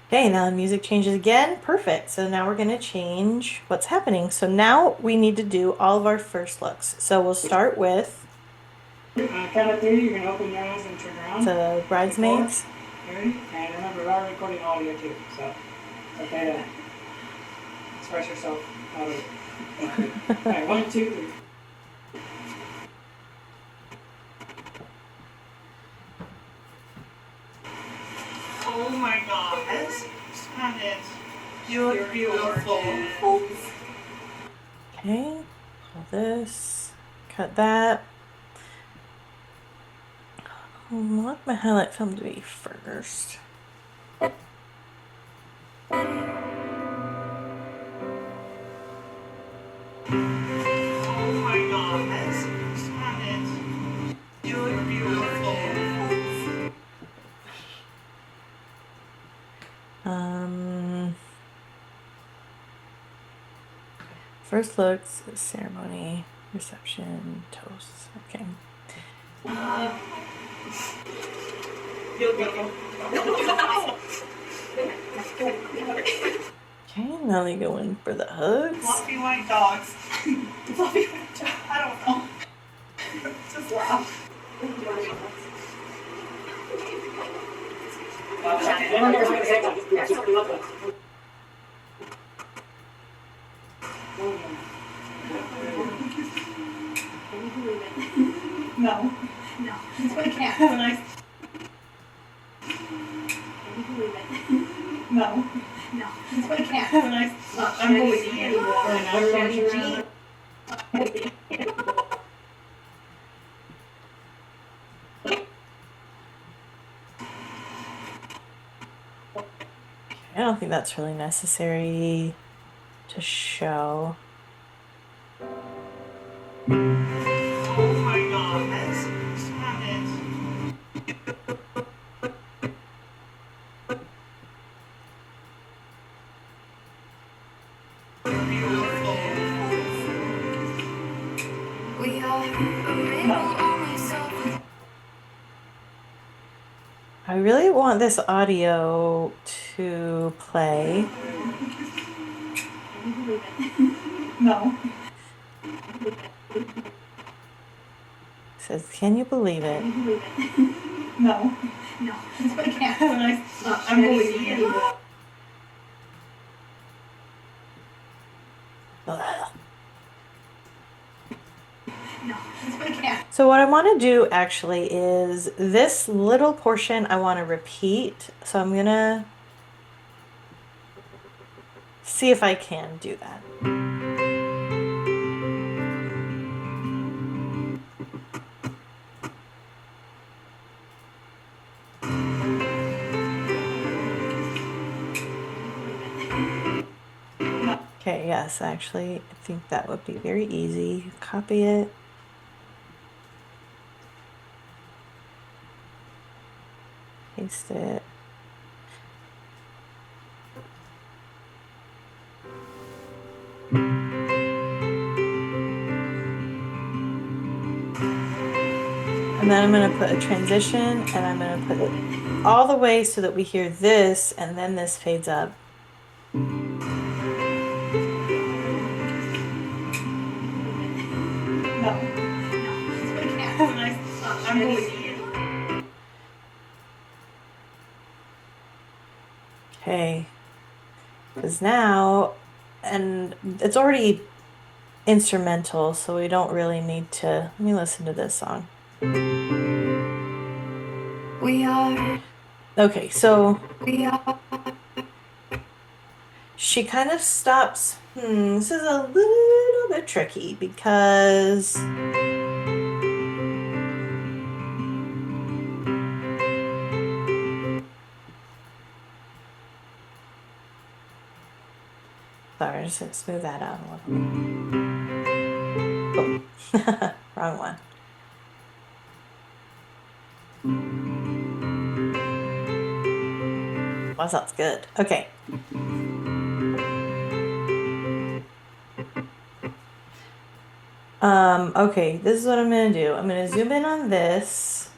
Speaker 1: Okay, now the music changes again. Perfect. So now we're going to change what's happening. So now we need to do all of our first looks. So we'll start with
Speaker 4: Count of three, you're gonna open your eyes and turn around.
Speaker 1: the bridesmaids.
Speaker 4: Ready? And remember, we are recording audio too, so it's okay to express yourself out of it. Alright, 1, 2, 3. Oh my god, that is you're beautiful.
Speaker 1: Okay, pull this, cut that. I want my highlight film to be first.
Speaker 4: Oh my god, that's you're beautiful.
Speaker 1: First looks, ceremony, reception, toasts. Okay.
Speaker 4: You'll go.
Speaker 1: Okay, now they go in for the hugs.
Speaker 4: Fluffy white dogs. Fluffy white dogs. I don't know. Just laugh. No. No. I can't. Have a nice. No. No. I can't. Have a nice. I'm believing it. And everyone turn around.
Speaker 1: I don't think that's really necessary to show.
Speaker 4: Oh my god, that's
Speaker 2: We are able only so.
Speaker 1: I really want this audio to play.
Speaker 4: No.
Speaker 1: It says, can you believe it?
Speaker 4: No. No. I can't. Have a nice. I'm believing it.
Speaker 1: Ugh.
Speaker 4: No. I can't.
Speaker 1: So what I want to do actually is this little portion I want to repeat. So I'm going to see if I can do that. Okay, yes, actually, I think that would be very easy. Copy it. Paste it. And then I'm going to put a transition and I'm going to put it all the way so that we hear this and then this fades up. Okay, because now, and it's already instrumental, so we don't really need to, let me listen to this song.
Speaker 2: We are.
Speaker 1: Okay, so
Speaker 2: We are.
Speaker 1: she kind of stops. This is a little bit tricky because sorry, I'm just gonna smooth that out a little bit. Oh, wrong one. Well, sounds good. Okay. Okay, this is what I'm gonna do. I'm gonna zoom in on this.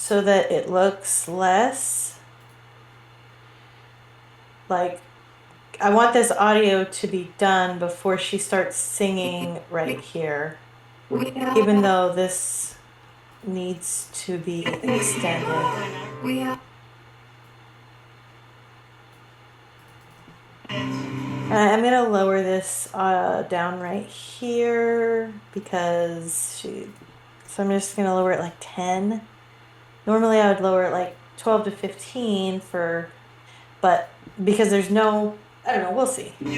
Speaker 1: so that it looks less like I want this audio to be done before she starts singing right here, even though this needs to be extended.
Speaker 2: We are.
Speaker 1: I'm going to lower this down right here because so I'm just going to lower it like 10. Normally I would lower it like 12 to 15 but because there's no, I don't know, we'll see. And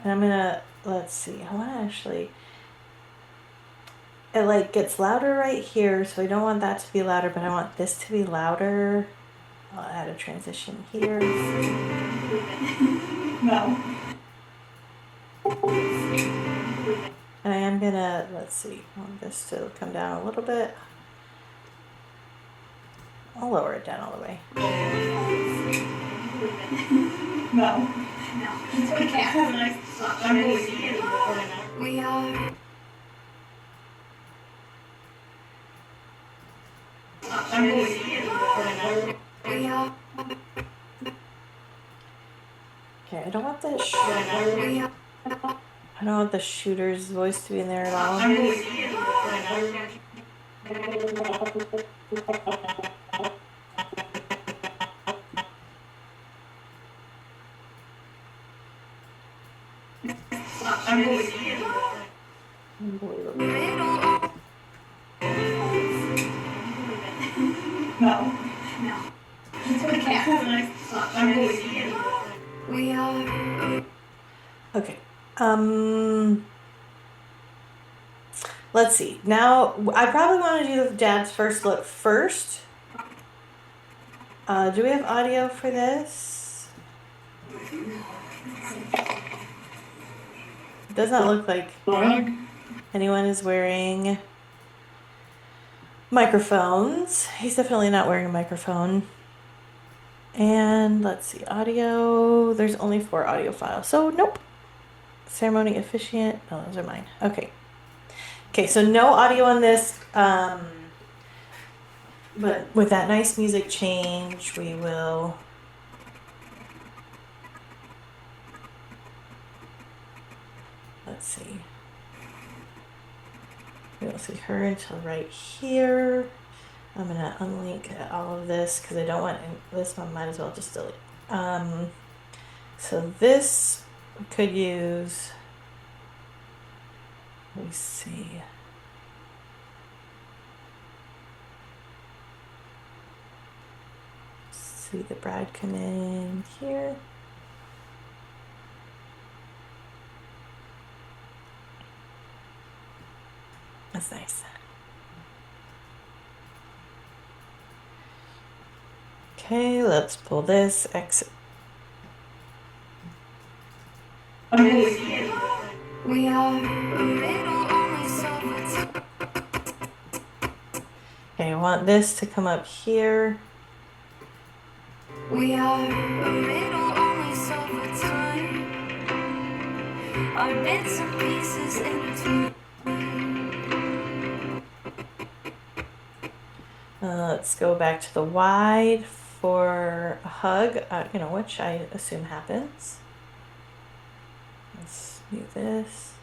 Speaker 1: I'm gonna, let's see, I want to actually, it like gets louder right here, so I don't want that to be louder, but I want this to be louder. I'll add a transition here.
Speaker 4: No.
Speaker 1: And I am gonna, let's see, I want this to come down a little bit. I'll lower it down all the way.
Speaker 4: No.
Speaker 6: We can't have a nice
Speaker 4: I'm really scared.
Speaker 2: We are.
Speaker 4: I'm really scared.
Speaker 2: We are.
Speaker 1: Okay, I don't want the
Speaker 2: We are.
Speaker 1: I don't want the shooter's voice to be in there at all.
Speaker 4: I'm really scared. I'm really scared.
Speaker 1: Unbelievable.
Speaker 2: Riddle.
Speaker 4: No.
Speaker 6: We can't have a nice
Speaker 4: I'm really scared.
Speaker 2: We are.
Speaker 1: Okay. Let's see. Now, I probably want to do the dad's first look first. Do we have audio for this? It does not look like anyone is wearing microphones. He's definitely not wearing a microphone. And let's see, audio. There's only 4 audio files. So, nope. Ceremony officiant. No, those are mine. Okay. Okay, so no audio on this. But with that nice music change, we will. Let's see. We don't see her until right here. I'm gonna unlink all of this because I don't want this one. Might as well just delete. So this we could use. Let me see. See the bride come in here. That's nice. Okay, let's pull this exit.
Speaker 4: I'm really scared.
Speaker 2: We are. Riddle only solved.
Speaker 1: Okay, I want this to come up here.
Speaker 2: We are. Riddle only solved time. Our bits and pieces intertwined.
Speaker 1: Let's go back to the wide for a hug, which I assume happens. Let's do this.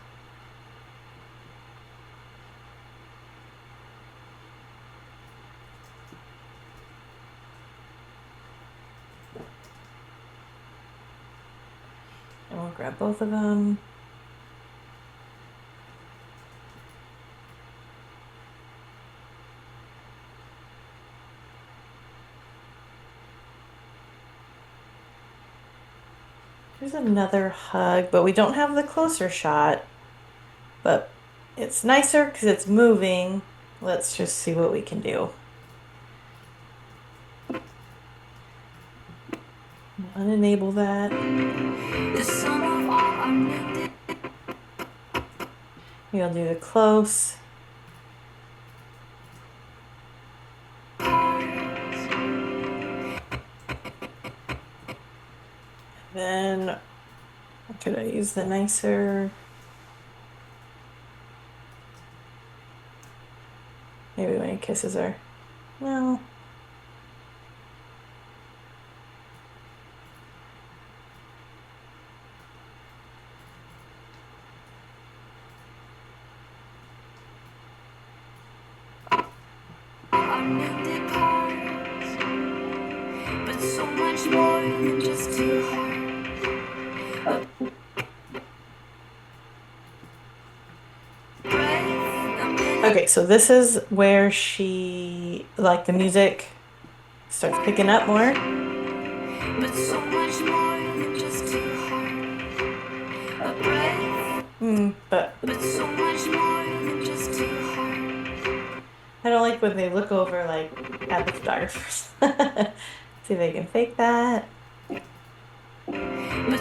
Speaker 1: And we'll grab both of them. Here's another hug, but we don't have the closer shot. But it's nicer because it's moving. Let's just see what we can do. Unenable that.
Speaker 2: The sum of all our needed.
Speaker 1: We'll do the close. Then, could I use the nicer? he kisses her. No.
Speaker 2: Our mended parts, but so much more than just two hearts. A breath, a minute,
Speaker 1: Okay, so this is where she, like, the music starts picking up more.
Speaker 2: but so much more than just two hearts. A breath,
Speaker 1: But
Speaker 2: so much more than just two hearts.
Speaker 1: I don't like when they look over, like, at the photographers. See if they can fake that.
Speaker 2: But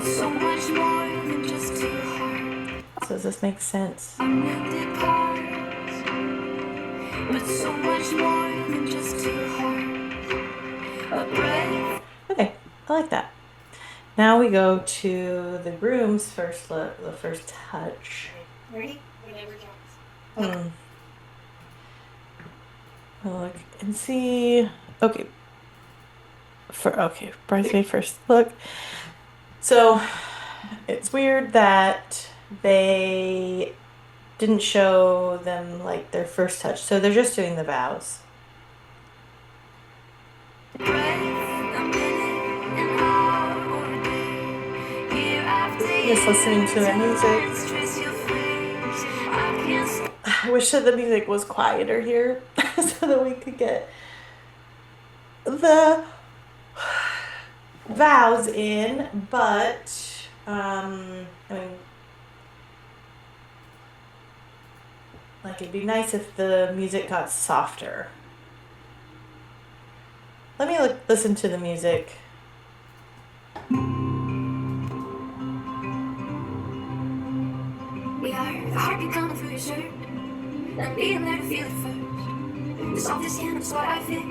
Speaker 2: so much more than just two hearts.
Speaker 1: So does this make sense?
Speaker 2: Mended parts, but so much more than just two hearts. A breath.
Speaker 1: Okay, I like that. Now we go to the groom's first look, the first touch.
Speaker 6: Ready? Whenever counts.
Speaker 1: I'll look and see. Okay. Bridesmaid first look. So it's weird that they didn't show them like their first touch. So they're just doing the vows.
Speaker 2: Breath, a minute, an hour, a day. Year after year,
Speaker 1: Just listening to the music.
Speaker 2: trace your face. I can't stop.
Speaker 1: I wish that the music was quieter here so that we could get the vows in, but I mean, like, it'd be nice if the music got softer. Let me listen to the music.
Speaker 2: We are the heartbeat coming through your shirt, and being there to feel it first. The softest hand is what I feel.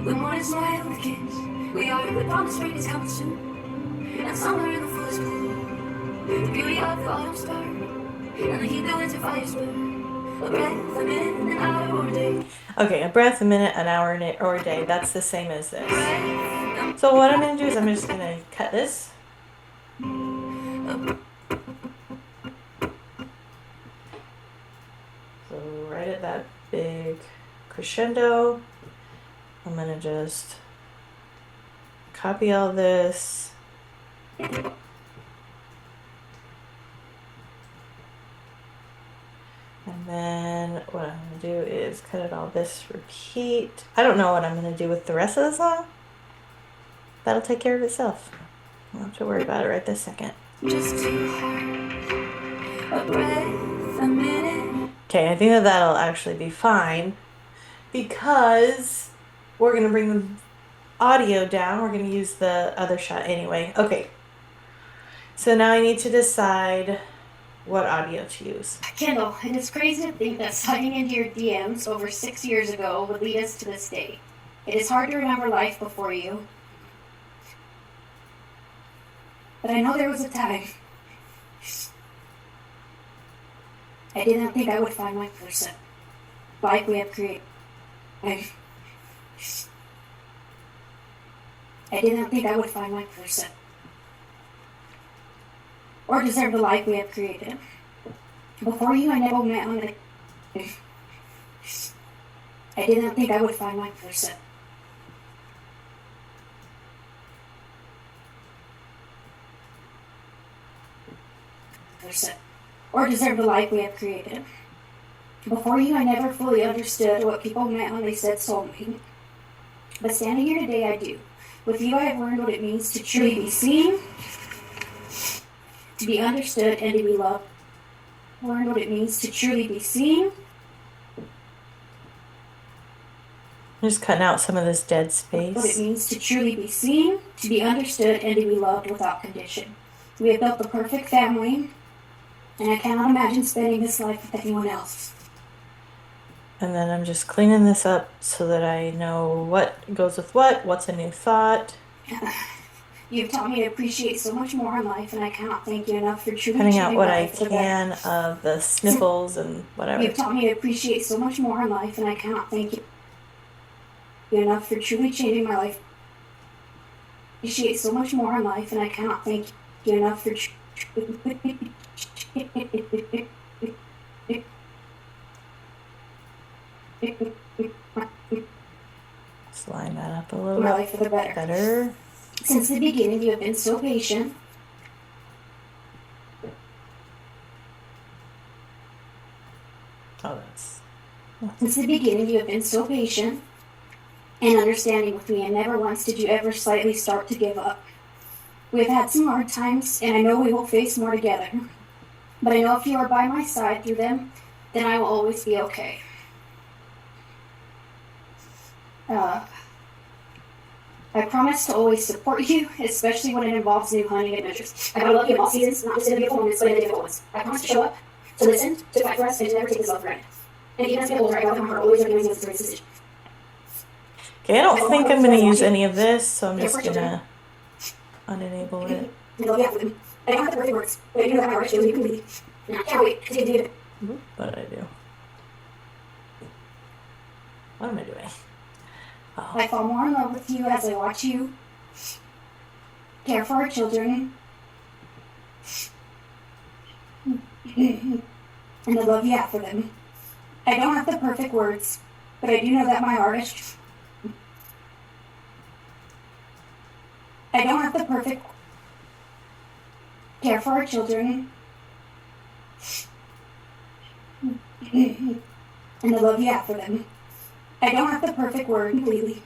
Speaker 2: The morning smile with a kiss. We are the promise spring is coming soon, and summer in the fullest bloom. The beauty of the autumn star, and the heat the winter fires burn. A breath, a minute, an hour, or a day.
Speaker 1: Okay, a breath, a minute, an hour, or a day. That's the same as this.
Speaker 2: Breath,
Speaker 1: So what I'm going to do is I'm just going to cut this. So right at that big crescendo, I'm going to just copy all this. And then what I'm going to do is cut it all this, repeat. I don't know what I'm going to do with the rest of the song. That'll take care of itself. I don't have to worry about it right this second.
Speaker 2: just two hearts. A breath, a minute.
Speaker 1: Okay, I think that that'll actually be fine because we're going to bring the audio down. We're going to use the other shot anyway. Okay. So now I need to decide what audio to use.
Speaker 6: Kendall, and it's crazy to think that sliding into your DMs over 6 years ago would lead us to this day. It is hard to remember life before you. But I know there was a time. I didn't think I would find my person. Like we have created. I didn't think I would find my person. Or deserve the life we have created. Before you, I never met on the. I didn't think I would find my person. Or deserve the life we have created. Before you, I never fully understood what people meant when they said soulmate. But standing here today, I do. With you, I have learned what it means to truly be seen, to be understood, and to be loved. Learned what it means to truly be seen.
Speaker 1: I'm just cutting out some of this dead
Speaker 6: What it
Speaker 1: space.
Speaker 6: means to truly be seen, to be understood, and to be loved without condition. We have built the perfect family, and I cannot imagine spending this life with anyone else.
Speaker 1: And then I'm just cleaning this up so that I know what goes with what, what's a new thought.
Speaker 6: You've taught me to appreciate so much more in life, and I cannot thank you enough for truly
Speaker 1: Cutting out
Speaker 6: changing
Speaker 1: what
Speaker 6: my
Speaker 1: I
Speaker 6: life for the better.
Speaker 1: can of the sniffles and whatever.
Speaker 6: You've taught me to appreciate so much more in life, and I cannot thank you enough for truly changing my life. Appreciate so much more in life, and I cannot thank you enough for
Speaker 1: Just line that up a little
Speaker 6: my
Speaker 1: bit
Speaker 6: life for the better.
Speaker 1: better.
Speaker 6: Since the beginning, you have been so patient.
Speaker 1: Oh, that's
Speaker 6: Since the beginning, you have been so patient and understanding with me, and never once did you ever slightly start to give up. We've had some hard times, and I know we will face more together. But I know if you are by my side through them, then I will always be okay. I promise to always support you, especially when it involves new hunting adventures. I gotta love you in all seasons, not just in the beautiful moments, but in the difficult ones. I promise to show up, to listen, to fight for us, and to never take this love for granted. And even as I get older, I love my heart always recognizing it's the greatest decision.
Speaker 1: okay. I don't think I'm gonna use any of this, so I'm just gonna unenable it.
Speaker 6: I love you after them. I don't have the perfect words, but I do know that my heart is feeling completely. And I can't wait to continue to
Speaker 1: What did I do? What am I doing? Oh,
Speaker 6: I fall more in love with you as I watch you care for our children. And the love you have for them. I don't have the perfect words, but I do know that my heart is. I don't have the perfect care for our children. And the love you have for them. I don't have the perfect word completely.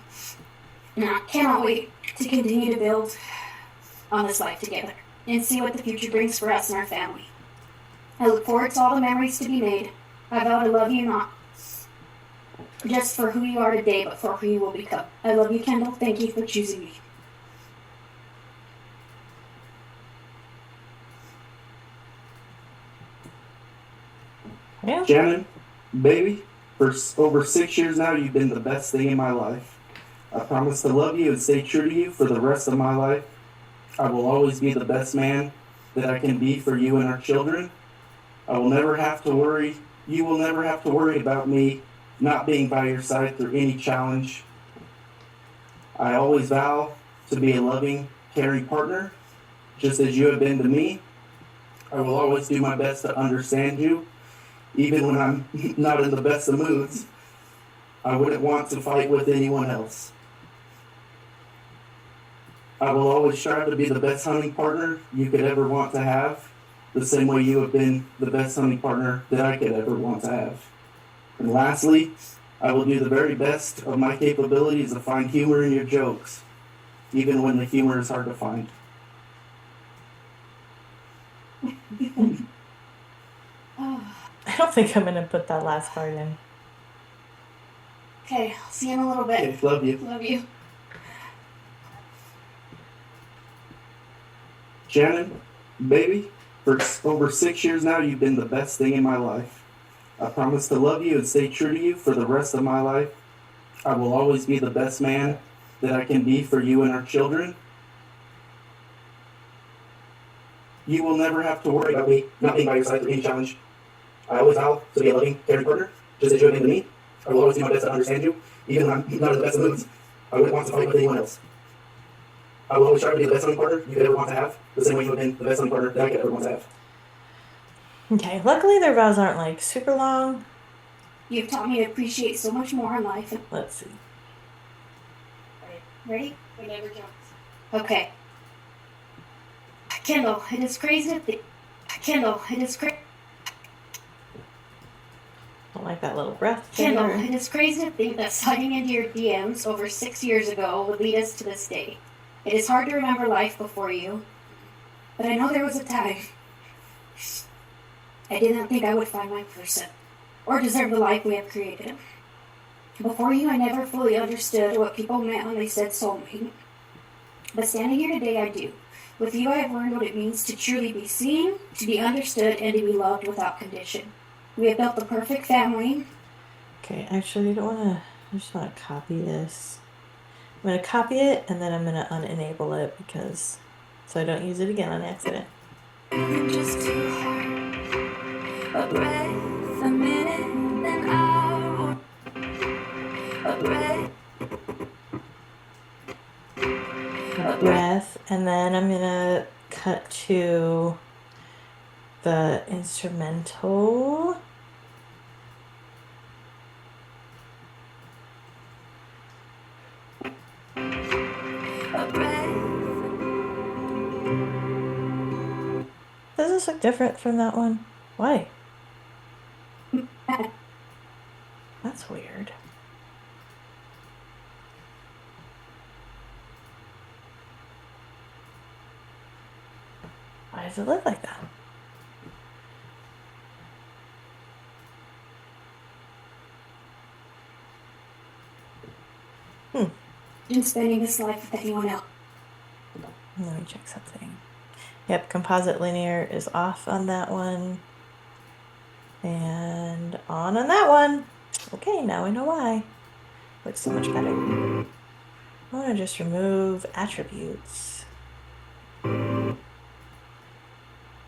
Speaker 6: And I cannot wait to continue to build on this life together and see what the future brings for us and our family. I look forward to all the memories to be made. I vow to love you not just for who you are today, but for who you will become. I love you, Kendall. Thank you for choosing me.
Speaker 1: yeah.
Speaker 5: Shannon, baby, for over 6 years now, you've been the best thing in my life. I promise to love you and stay true to you for the rest of my life. I will always be the best man that I can be for you and our children. I will never have to worry. You will never have to worry about me not being by your side through any challenge. I always vow to be a loving, caring partner, just as you have been to me. I will always do my best to understand you, even when I'm not in the best of moods. I wouldn't want to fight with anyone else. I will always strive to be the best hunting partner you could ever want to have, the same way you have been the best hunting partner that I could ever want to have. And lastly, I will do the very best of my capabilities to find humor in your jokes, even when the humor is hard to find.
Speaker 1: I don't think I'm gonna put that last part in.
Speaker 6: Okay, I'll see you in a little bit.
Speaker 5: Okay, love you.
Speaker 6: Love you.
Speaker 5: Shannon, baby, for over 6 years now, you've been the best thing in my life. I promise to love you and stay true to you for the rest of my life. I will always be the best man that I can be for you and our children. You will never have to worry about me not being by your side through any challenge. I always vow to be a loving, caring partner, just as you have been to me. I will always do my best to understand you, even when I'm not in the best of moods. I wouldn't want to fight with anyone else. I will always try to be the best hunting partner you could ever want to have, the same way you have been the best hunting partner that I could ever want to have.
Speaker 1: Okay, luckily their vows aren't like super long.
Speaker 6: You've taught me to appreciate so much more in life.
Speaker 1: Let's see.
Speaker 6: Ready? Whatever counts. Okay. Kendall, it is crazy to think. Kendall, it is crazy.
Speaker 1: Don't like that little breath thing.
Speaker 6: Kendall, it is crazy to think that sliding into your DMs over 6 years ago would lead us to this day. It is hard to remember life before you, but I know there was a time I didn't think I would find my person, or deserve the life we have created. Before you, I never fully understood what people meant when they said soulmate. But standing here today, I do. With you, I have learned what it means to truly be seen, to be understood, and to be loved without condition. We have built the perfect family.
Speaker 1: Okay, actually, I just want to copy this. I'm going to copy it and then I'm going to unenable it because so I don't use it again on accident.
Speaker 2: Just too hard. A breath, a minute, an hour. A breath.
Speaker 1: A breath, and then I'm going to cut to the instrumental.
Speaker 2: A breath.
Speaker 1: Does this look different from that one? Why? That's weird. Why does it look like that?
Speaker 6: In spending this life with anyone else.
Speaker 1: Let me check something. Yep, composite linear is off on that one. And on that one. Okay, now I know why. Looks so much better. I want to just remove attributes. Well,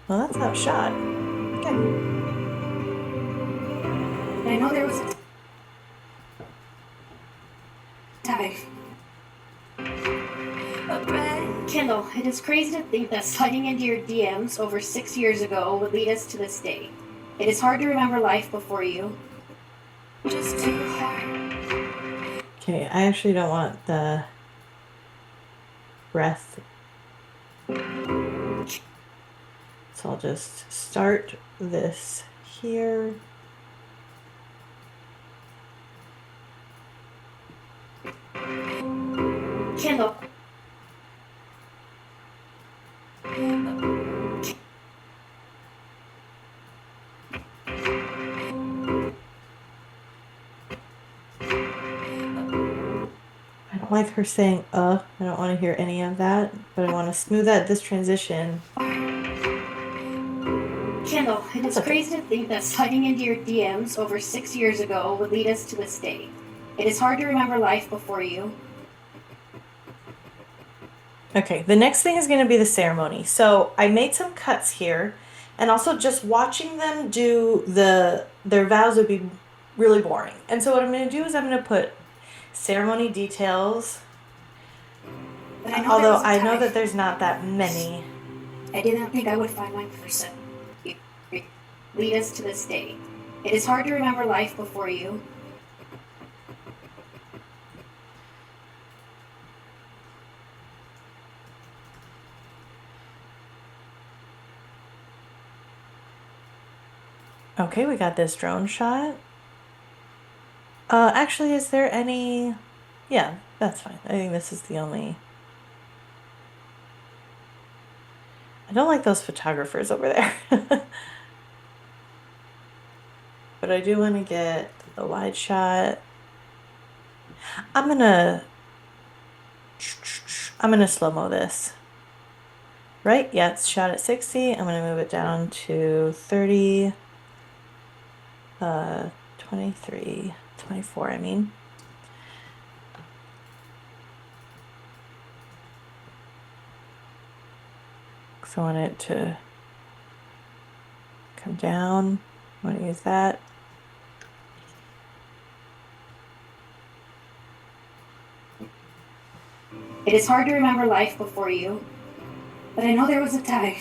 Speaker 1: that's how it shot. Okay.
Speaker 6: I know there was a time.
Speaker 2: A breath.
Speaker 6: Kendall, it is crazy to think that sliding into your DMs over 6 years ago would lead us to this day. It is hard to remember life before you.
Speaker 2: Just too hard.
Speaker 1: Okay, I actually don't want the breath. So I'll just start this here.
Speaker 6: Kendall.
Speaker 1: I don't like her saying I don't want to hear any of that, but I want to smooth out this transition.
Speaker 6: Kendall, it is
Speaker 1: Okay.
Speaker 6: crazy to think that sliding into your DMs over 6 years ago would lead us to this day. It is hard to remember life before you.
Speaker 1: Okay, the next thing is going to be the ceremony. So I made some cuts here, and also just watching them do their vows would be really boring. And so what I'm going to do is I'm going to put ceremony details,
Speaker 6: But I know there
Speaker 1: although
Speaker 6: was a
Speaker 1: I know
Speaker 6: time.
Speaker 1: that there's not that many.
Speaker 6: I did not think I would find my person. Lead us to this day. It is hard to remember life before you.
Speaker 1: Okay, we got this drone shot. Actually, is there any... Yeah, that's fine. I think this is the only... I don't like those photographers over there. But I do want to get the wide shot. I'm gonna slow-mo this. Right? Yeah, it's shot at 60. I'm gonna move it down to 30. 23, 24, I mean. So I want it to come down. I want to use that.
Speaker 6: It is hard to remember life before you. But I know there was a time.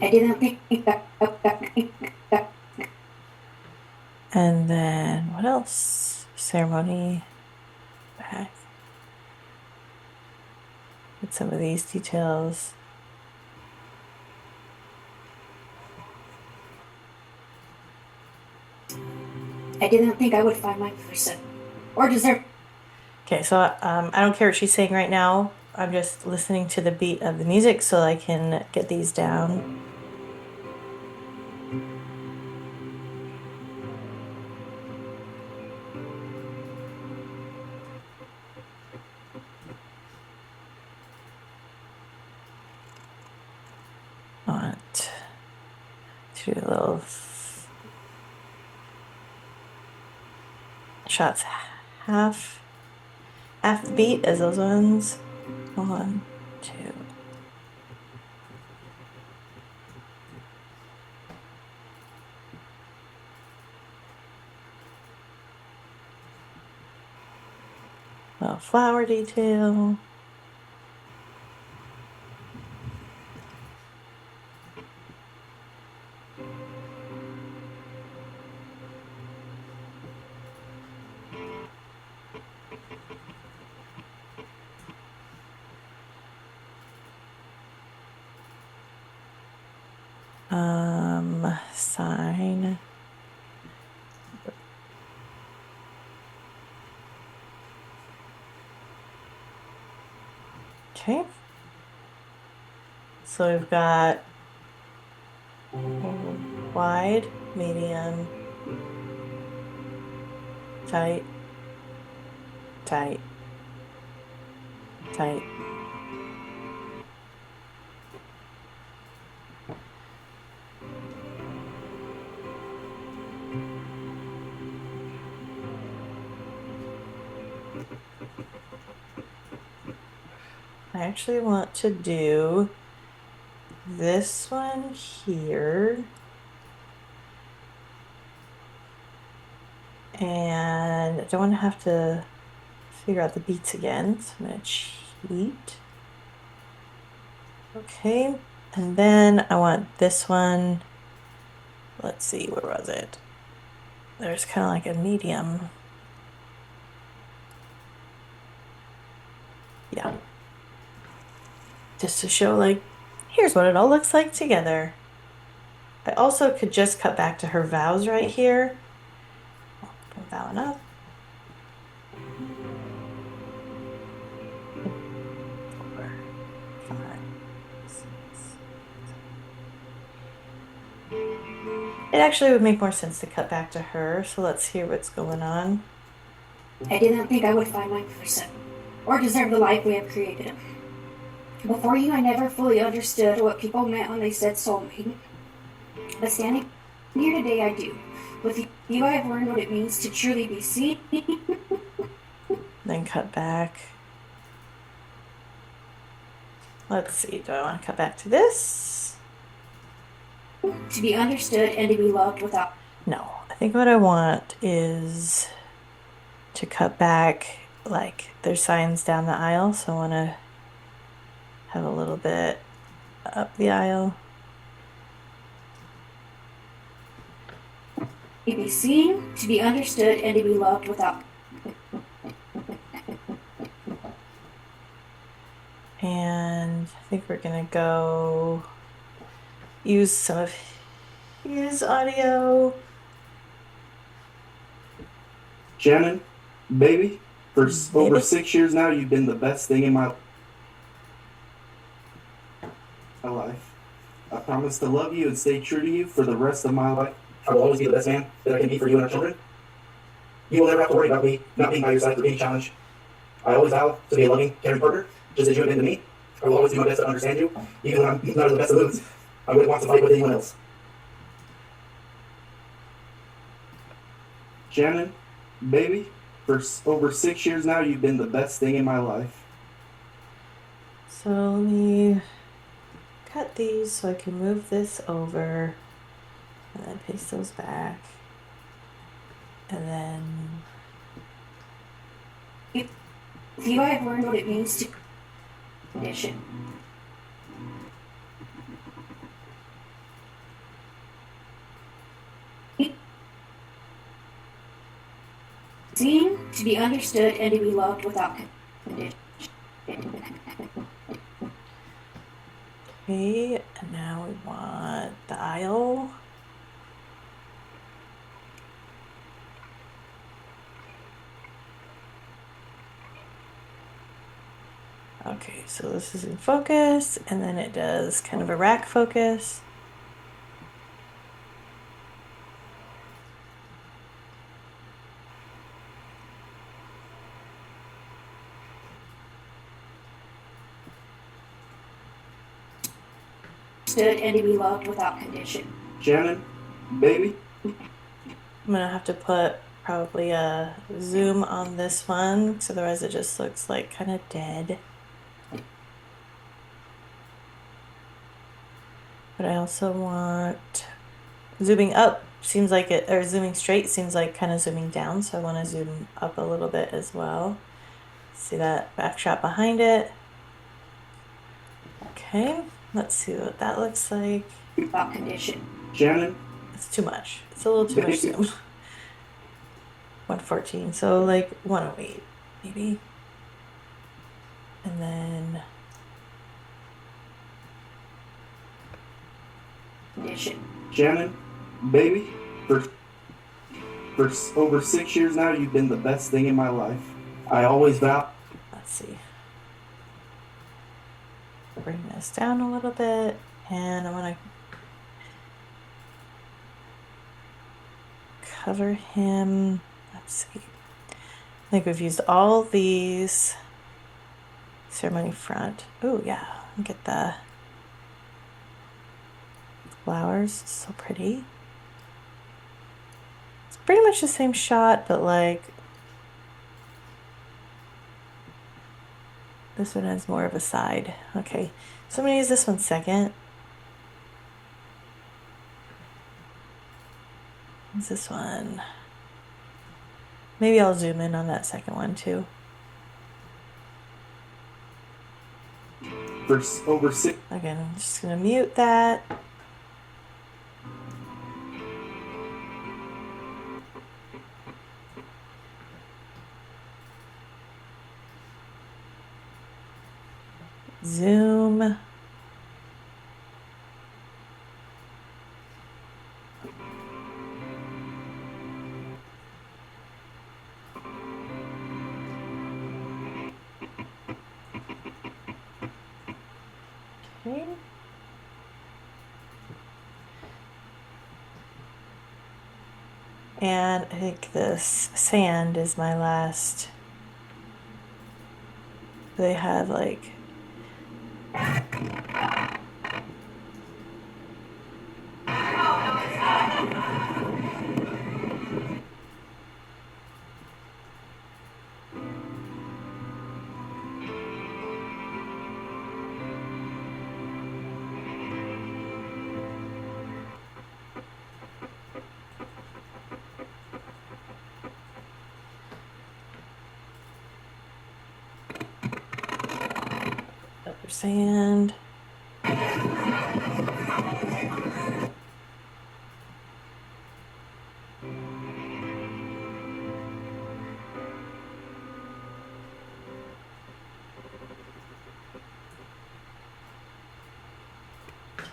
Speaker 6: I did not think that.
Speaker 1: And then what else? Ceremony. Back. With some of these details.
Speaker 6: I did not think I would find my person. Or deserve.
Speaker 1: Okay, so I don't care what she's saying right now. I'm just listening to the beat of the music so I can get these down. Want to do a little shots half the beat as those ones. 1, 2. A flower detail. Sign. Okay. So we've got wide, medium, tight, tight, tight. I actually want to do this one here. And I don't want to have to figure out the beats again. So I'm going to cheat. Okay. And then I want this one. Let's see, where was it? There's kind of like a medium. Yeah. Just to show, like, here's what it all looks like together. I also could just cut back to her vows right here. Put that one up. 4, 5, 6. It actually would make more sense to cut back to her, so let's hear what's going on.
Speaker 6: I didn't think I would find my person, or deserve the life we have created. Before you, I never fully understood what people meant when they said soulmate. But standing here today, I do. With you, I have learned what it means to truly be seen.
Speaker 1: Then cut back. Let's see, do I want to cut back to this?
Speaker 6: To be understood and to be loved without.
Speaker 1: No, I think what I want is to cut back, like there's signs down the aisle, so I want to have a little bit up the aisle.
Speaker 6: To be seen, to be understood, and to be loved without.
Speaker 1: And I think we're gonna go use some of his audio.
Speaker 5: Shannon, baby, for over
Speaker 1: Baby?
Speaker 5: 6 years now, you've been the best thing in my life. I promise to love you and stay true to you for the rest of my life. I will always be the best man that I can be for you and our children. You will never have to worry about me not being by your side through any challenge. I always vow to be a loving, caring partner, just as you have been to me. I will always do my best to understand you, even when I'm not in the best of moods. I wouldn't want to fight with anyone else. Shannon, baby, for over 6 years now, you've been the best thing in my life.
Speaker 1: So let me cut these so I can move this over and then paste those back. And then
Speaker 6: With you, I have learned what it means to condition. Seen, to be understood, and to be loved without condition.
Speaker 1: okay, and now we want the aisle. Okay, so this is in focus, and then it does kind of a rack focus.
Speaker 6: Understood and to be loved without condition.
Speaker 5: Shannon, baby,
Speaker 1: I'm gonna have to put probably zoom on this one, because otherwise it just looks like kind of dead. But I also want zooming up seems like it, or zooming straight seems like kind of zooming down. So I want to zoom up a little bit as well. See that back shot behind it. Okay, let's see what that looks like.
Speaker 6: Without condition.
Speaker 5: Shannon,
Speaker 1: It's too much. It's a little too much zoom. 114, so like 108 maybe. And then
Speaker 6: Condition.
Speaker 5: Shannon, baby, for over 6 years now, you've been the best thing in my life. I always vow.
Speaker 1: let's see. Bring this down a little bit, and I want to cover him. Let's see. I think we've used all these. Ceremony front. Oh yeah, get the flowers. So pretty. It's pretty much the same shot, but like this one has more of a side. Okay, so I'm gonna use this one second. What's this one? Maybe I'll zoom in on that second one too.
Speaker 5: For over 6.
Speaker 1: Again, I'm just gonna mute that. Zoom. Okay. And I think this sand is my last. They have like other sand.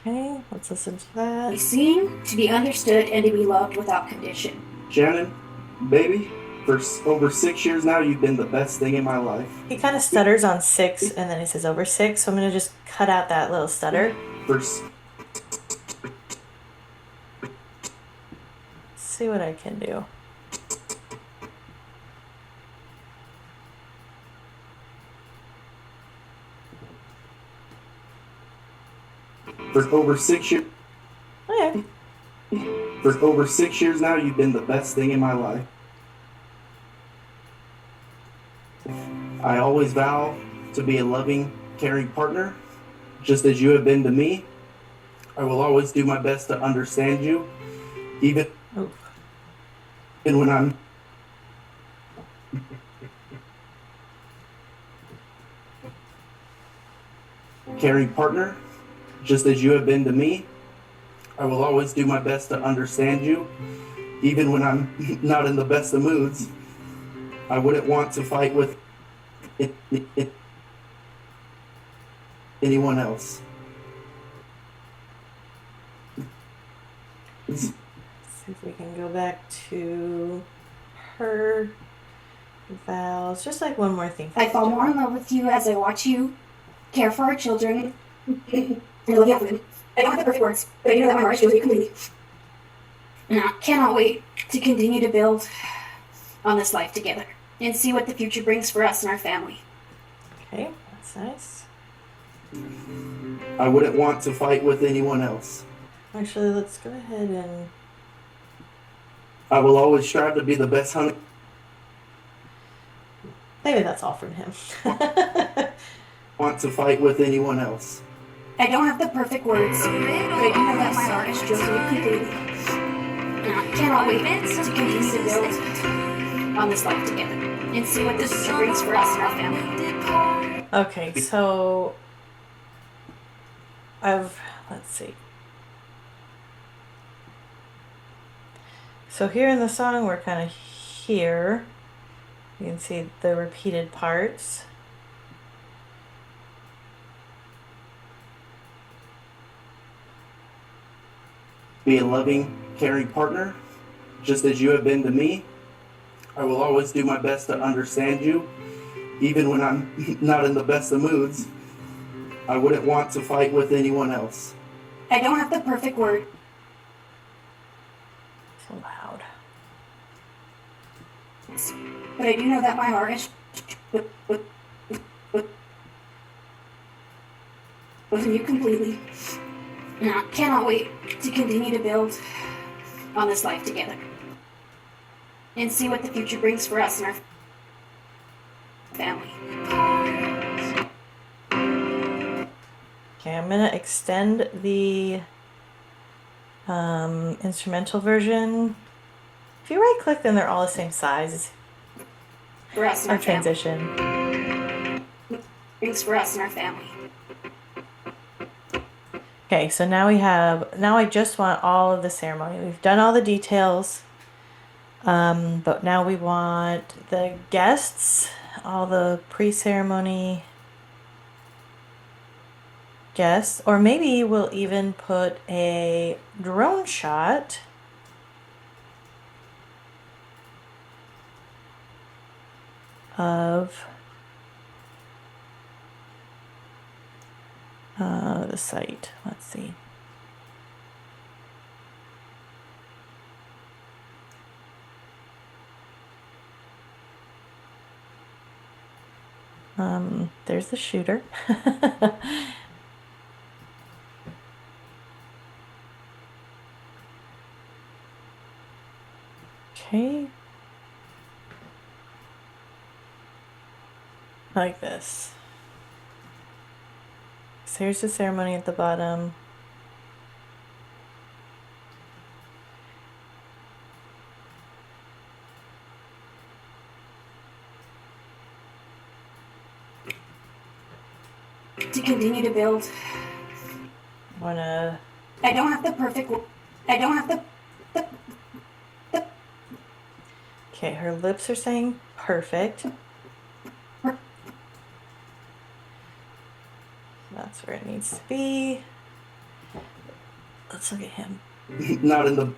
Speaker 1: Okay, let's listen to
Speaker 6: Be
Speaker 1: that.
Speaker 6: seen, to be understood, and to be loved without condition.
Speaker 5: Shannon, baby, for over 6 years now, you've been the best thing in my life.
Speaker 1: He kind of stutters on 6 and then he says over 6, so I'm gonna just cut out that little stutter. See what I can do.
Speaker 5: For over 6 years.
Speaker 1: Okay.
Speaker 5: For over 6 years now, you've been the best thing in my life. I always vow to be a loving, caring partner, just as you have been to me. I will always do my best to understand you, even when I'm caring partner, just as you have been to me. I will always do my best to understand you, even when I'm not in the best of moods. I wouldn't want to fight with anyone else.
Speaker 1: See if we can go back to her vows. Just like one more thing.
Speaker 6: I fall more in love with you as I watch you care for our children. I love you, Evelyn. I don't have the perfect words, but I do know that my heart feels you completely. And I cannot wait to continue to build on this life together and see what the future brings for us and our family.
Speaker 1: Okay, that's nice.
Speaker 5: I wouldn't want to fight with anyone else.
Speaker 1: Actually, let's go ahead and
Speaker 5: I will always strive to be the best hunter.
Speaker 1: Maybe that's all from him.
Speaker 5: Want to fight with anyone else.
Speaker 6: I don't have the perfect words, but I do know that my heart has chosen you completely. And I cannot wait to continue to build on this life together and see what the future brings for us and our family.
Speaker 1: Okay, so let's see. So here in the song, we're kind of here. You can see the repeated parts.
Speaker 5: Be a loving, caring partner, just as you have been to me. I will always do my best to understand you, even when I'm not in the best of moods. I wouldn't want to fight with anyone else.
Speaker 6: I don't have the perfect word.
Speaker 1: So loud.
Speaker 6: But I do know that my heart is chosen you completely. And I cannot wait to continue to build on this life together and see what the future brings for us and our family.
Speaker 1: Okay, I'm gonna extend the instrumental version. If you right click, then they're all the same size.
Speaker 6: For us and
Speaker 1: Our
Speaker 6: our family.
Speaker 1: transition.
Speaker 6: Brings for us and our family.
Speaker 1: Okay, so now I just want all of the ceremony. We've done all the details. But now we want the guests, all the pre-ceremony guests, or maybe we'll even put a drone shot of the site. Let's see. There's the shooter. Okay. Like this. So here's the ceremony at the bottom.
Speaker 6: To continue to build.
Speaker 1: Wanna
Speaker 6: I don't have the perfect. I don't have the.
Speaker 1: Okay, her lips are saying perfect. That's where it needs to be. Let's look at him.
Speaker 5: Not in the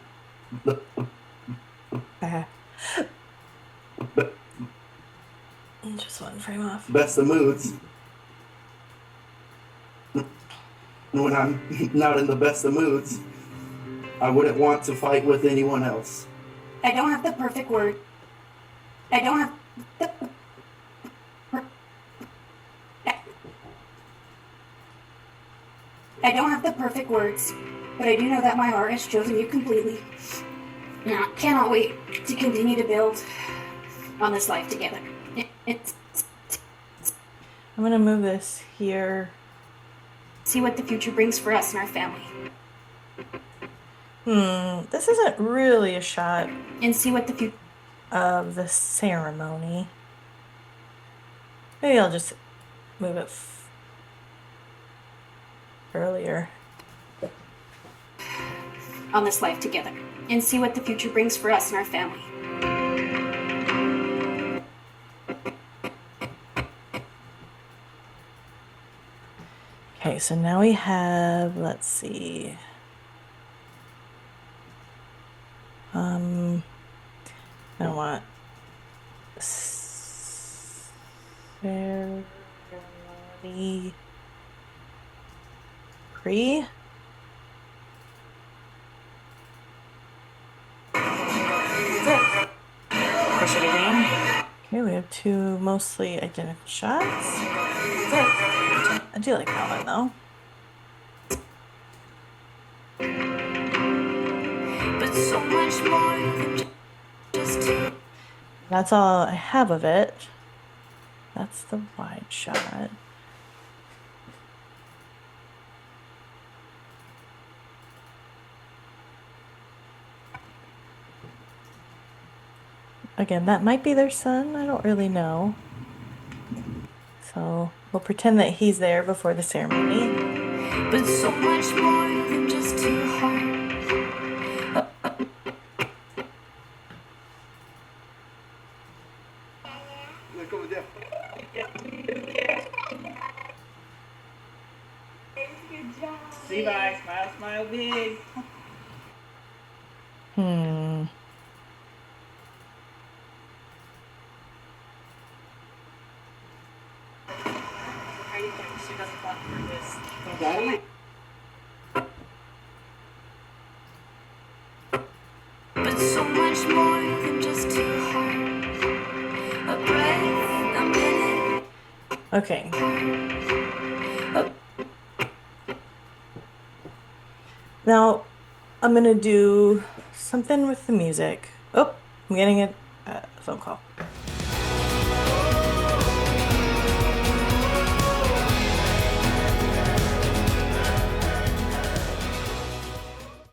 Speaker 1: Just one frame off.
Speaker 5: best of moods. When I'm not in the best of moods, I wouldn't want to fight with anyone else.
Speaker 6: I don't have the perfect word. I don't have the. I don't have the perfect words, but I do know that my heart has chosen you completely. And I cannot wait to continue to build on this life together. It's
Speaker 1: I'm gonna move this here.
Speaker 6: see what the future brings for us and our family.
Speaker 1: This isn't really a shot
Speaker 6: And see what the future.
Speaker 1: of the ceremony. Maybe I'll just move it earlier.
Speaker 6: On this life together. And see what the future brings for us and our family.
Speaker 1: Okay, so now we have, let's see. I want ceremony pre.
Speaker 4: Push it again.
Speaker 1: Okay, we have two mostly identical shots. I do like that one though.
Speaker 2: But so much more than just too.
Speaker 1: That's all I have of it. That's the wide shot. Again, that might be their son. I don't really know. So we'll pretend that he's there before the ceremony.
Speaker 2: But so much more than just two hearts.
Speaker 4: Levi, smile, smile big.
Speaker 1: Hmm.
Speaker 4: How do you think she doesn't want for this?
Speaker 2: But so much more than just two hearts. A breath, a minute.
Speaker 1: Okay. Now, I'm gonna do something with the music. Oh, I'm getting a phone call.